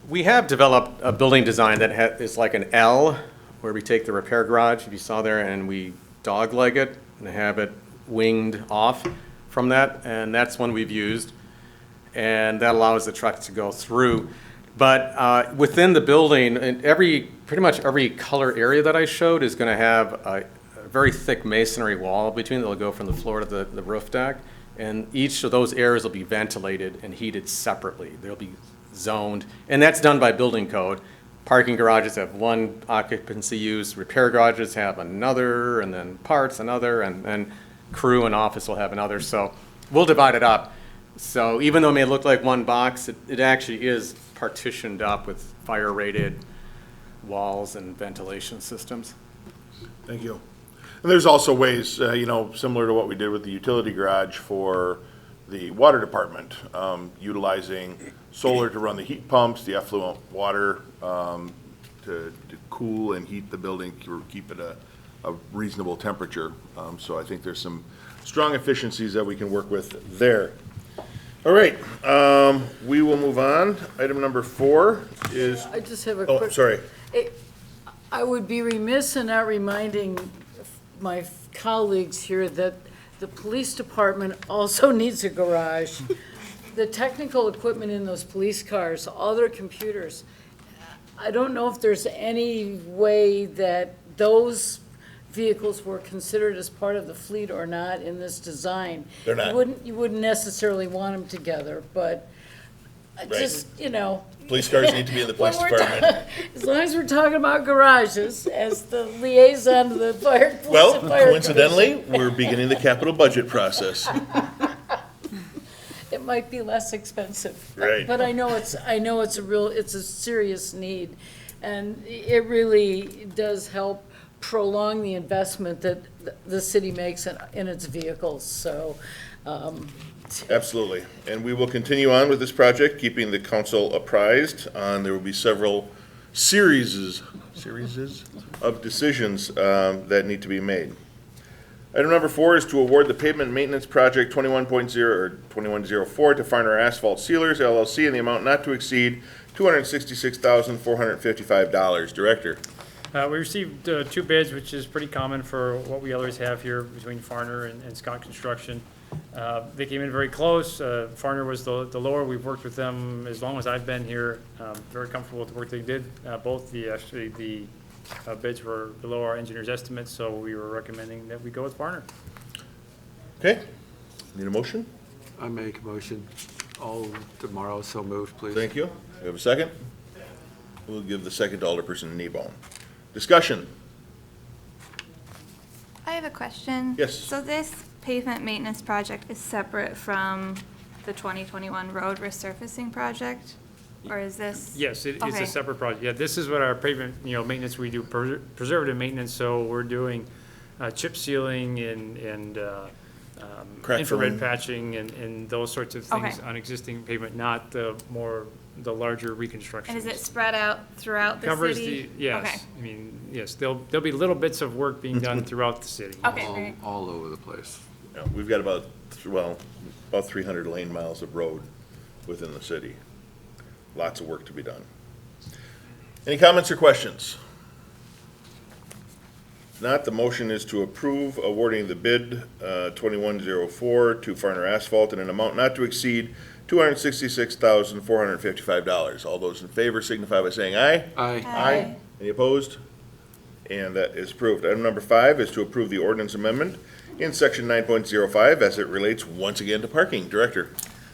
L: We have developed a building design that is like an L, where we take the repair garage, if you saw there, and we dogleg it and have it winged off from that, and that's one we've used. And that allows the truck to go through. But within the building, and pretty much every color area that I showed is going to have a very thick masonry wall between that will go from the floor to the roof deck. And each of those areas will be ventilated and heated separately. They'll be zoned, and that's done by building code. Parking garages have one occupancy use, repair garages have another, and then parts another, and then crew and office will have another. So we'll divide it up. So even though it may look like one box, it actually is partitioned up with fire-rated walls and ventilation systems.
B: Thank you. And there's also ways, similar to what we did with the utility garage for the water department, utilizing solar to run the heat pumps, the effluent water to cool and heat the building, or keep it a reasonable temperature. So I think there's some strong efficiencies that we can work with there. All right, we will move on. Item number 4 is,
N: I just have a
B: oh,
N: quick.
B: sorry.
N: I would be remiss in not reminding my colleagues here that the police department also needs a garage. The technical equipment in those police cars, all their computers, I don't know if there's any way that those vehicles were considered as part of the fleet or not in this design.
B: They're not.
N: You wouldn't necessarily want them together, but just,
B: Police cars need to be in the police department.
N: as long as we're talking about garages, as the liaison to the fire.
B: Well,
N: police and fire
B: coincidentally, we're beginning the capital budget process.
N: it might be less expensive.
B: Right.
N: But I know it's a serious need. And it really does help prolong the investment that the city makes in its vehicles, so.
B: Absolutely. And we will continue on with this project, keeping the council apprised. There will be several series of decisions that need to be made. Item number 4 is to award the pavement maintenance project 21.0 or 2104 to Farner Asphalt Sealers LLC in the amount not to exceed $266,455. Director.
F: We received 2 bids, which is pretty common for what we always have here between Farner and Scott Construction. They came in very close. Farner was the lower. We've worked with them as long as I've been here. Very comfortable with the work they did. Both the bids were below our engineer's estimates, so we were recommending that we go with Farner.
B: Okay. Need a motion?
J: I make a motion. All tomorrow, so moved, please.
B: Thank you. We have a second? We'll give the second to Alderperson Kneebone. Discussion.
K: I have a question.
B: Yes.
K: So this pavement maintenance project is separate from the 2021 road resurfacing project? Or is this?
F: Yes, it's
K: Okay.
F: a separate project. Yeah, this is what our pavement, maintenance, we do preservative maintenance, so we're doing chip sealing and
B: Crack
F: infrared
B: filling.
F: patching and those sorts of things
K: Okay.
F: on existing pavement, not the larger reconstructions.
K: And is it spread out throughout the
F: Covers
K: city?
F: yes. I mean, yes, there'll be little bits of work being done throughout the city.
K: Okay, great.
J: All over the place.
B: Yeah, we've got about 300 lane miles of road within the city. Lots of work to be done. Any comments or questions? If not, the motion is to approve awarding the bid 2104 to Farner Asphalt in an amount not to exceed $266,455. All those in favor signify by saying aye.
J: Aye.
K: Aye.
B: Any opposed? And that is approved. Item number 5 is to approve the ordinance amendment in section 9.05 as it relates once again to parking. Director.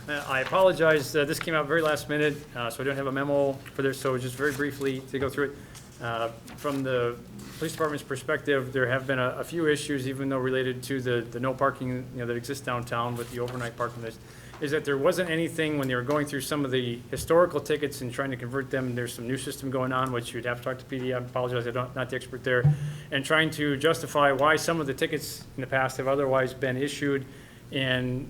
F: I apologize, this came out very last minute, so I don't have a memo for this, so just very briefly to go through it. From the police department's perspective, there have been a few issues, even though related to the no parking, that exists downtown with the overnight parking. is that there wasn't anything when they were going through some of the historical tickets and trying to convert them. There's some new system going on, which you'd have to talk to PD. I apologize, I'm not the expert there. And trying to justify why some of the tickets in the past have otherwise been issued. And,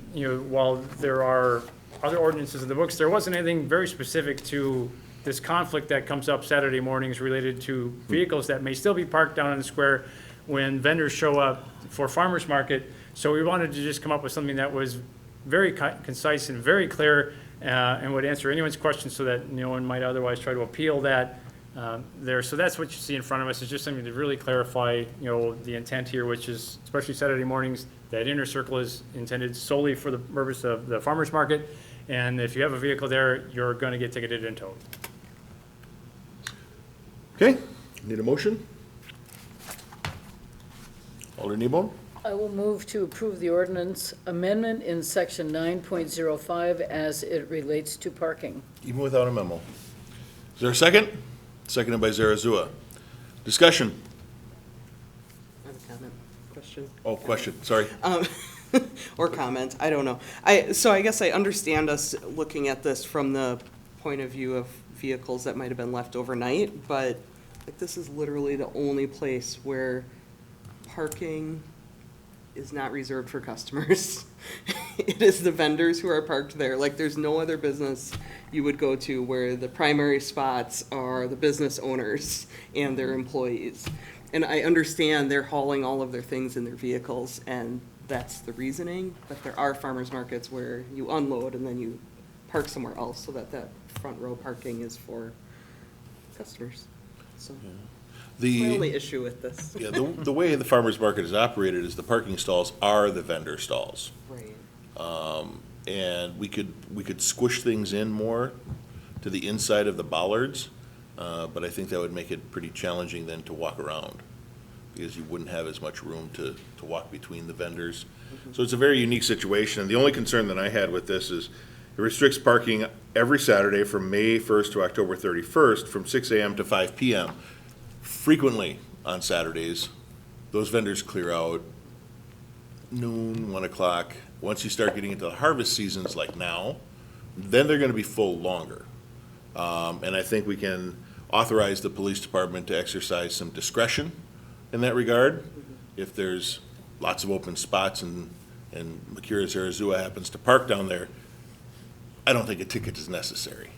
F: while there are other ordinances in the books, there wasn't anything very specific to this conflict that comes up Saturday mornings related to vehicles that may still be parked down in the square when vendors show up for farmer's market. So we wanted to just come up with something that was very concise and very clear, and would answer anyone's questions so that no one might otherwise try to appeal that there. So that's what you see in front of us, is just something to really clarify, the intent here, which is, especially Saturday mornings, that inner circle is intended solely for the purpose of the farmer's market. And if you have a vehicle there, you're going to get ticketed and towed.
B: Okay, need a motion? Alder Nebone?
N: I will move to approve the ordinance amendment in section 9.05 as it relates to parking.
B: Even without a memo. Is there a second? Seconded by Zarazua. Discussion.
G: I have a comment, question.
B: Oh, question, sorry.
G: Or comment, I don't know. So I guess I understand us looking at this from the point of view of vehicles that might have been left overnight, but like this is literally the only place where parking is not reserved for customers. It is the vendors who are parked there. Like, there's no other business you would go to where the primary spots are the business owners and their employees. And I understand they're hauling all of their things in their vehicles, and that's the reasoning, but there are farmers markets where you unload and then you park somewhere else so that front row parking is for customers. So that's my only issue with this.
B: Yeah, the way the farmer's market is operated is the parking stalls are the vendor stalls.
G: Right.
B: And we could squish things in more to the inside of the bollards, but I think that would make it pretty challenging then to walk around, because you wouldn't have as much room to walk between the vendors. So it's a very unique situation, and the only concern that I had with this is it restricts parking every Saturday from May 1st to October 31st from 6 a.m. to 5 p.m. Frequently on Saturdays, those vendors clear out noon, 1 o'clock. Once you start getting into the harvest seasons like now, then they're gonna be full longer. And I think we can authorize the police department to exercise some discretion in that regard. If there's lots of open spots and Makira Zarazua happens to park down there, I don't think a ticket is necessary.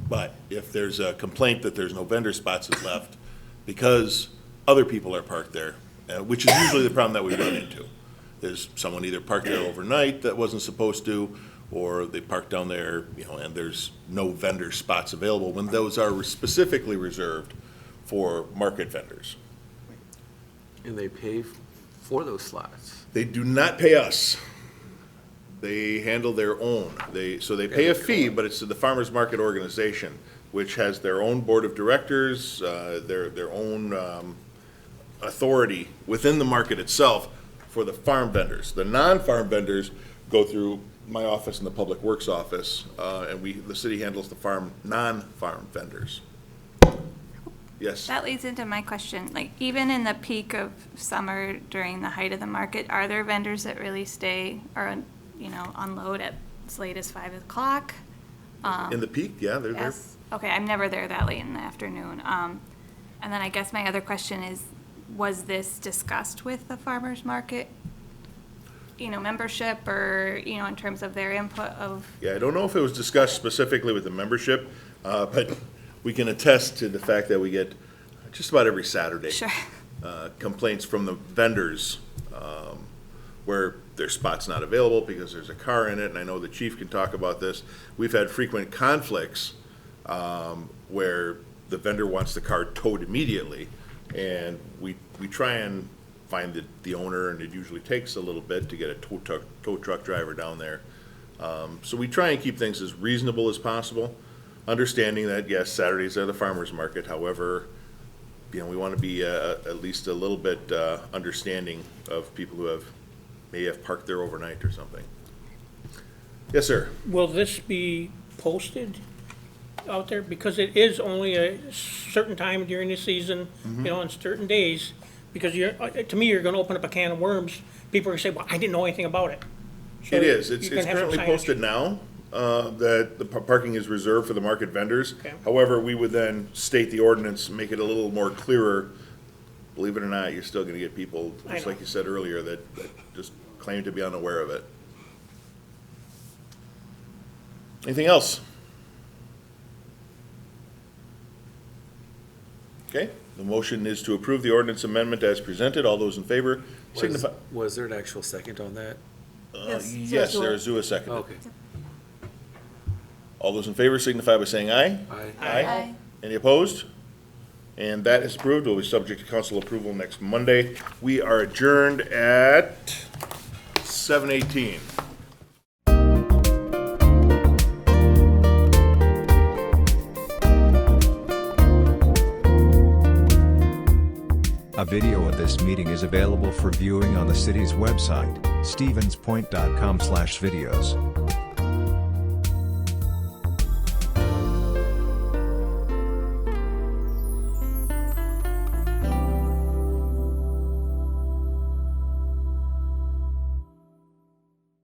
B: But if there's a complaint that there's no vendor spots left because other people are parked there, which is usually the problem that we run into. There's someone either parked there overnight that wasn't supposed to, or they parked down there, and there's no vendor spots available when those are specifically reserved for market vendors.
J: And they pay for those slots.
B: They do not pay us. They handle their own. So they pay a fee, but it's to the farmer's market organization, which has their own board of directors, their own authority within the market itself for the farm vendors. The non-farm vendors go through my office and the Public Works office, and the city handles the non-farm vendors. Yes?
K: That leads into my question, like, even in the peak of summer during the height of the market, are there vendors that really stay or, unload at as late as 5 o'clock?
B: In the peak, yeah, they're there.
K: Yes, okay, I'm never there that late in the afternoon. And then I guess my other question is, was this discussed with the farmer's market, membership, or, in terms of their input of?
B: Yeah, I don't know if it was discussed specifically with the membership, but we can attest to the fact that we get just about every Saturday
K: Sure.
B: Complaints from the vendors where their spot's not available because there's a car in it, and I know the chief can talk about this. We've had frequent conflicts where the vendor wants the car towed immediately, and we try and find the owner, and it usually takes a little bit to get a tow truck driver down there. So we try and keep things as reasonable as possible, understanding that, yes, Saturdays are the farmer's market. However, we want to be at least a little bit understanding of people who may have parked there overnight or something. Yes, sir.
I: Will this be posted out there? Because it is only a certain time during the season, on certain days. Because to me, you're gonna open up a can of worms. People are gonna say, well, I didn't know anything about it. So
B: It is.
I: you
B: It's
I: can have some
B: currently
I: signage.
B: posted now, that the parking is reserved for the market vendors.
I: Okay.
B: However, we would then state the ordinance, make it a little more clearer. Believe it or not, you're still gonna get people,
I: I
B: just
I: know.
B: like you said earlier, that just claim to be unaware of it. Anything else? Okay, the motion is to approve the ordinance amendment as presented. All those in favor signify.
J: Was there an actual second on that?
B: Yes, Zarazua seconded.
J: Okay.
B: All those in favor signify by saying aye.
J: Aye.
K: Aye.
B: Any opposed? And that is approved. Will be subject to council approval next Monday. We are adjourned at 7:18.
A: A video of this meeting is available for viewing on the city's website, stevenspoint.com/videos.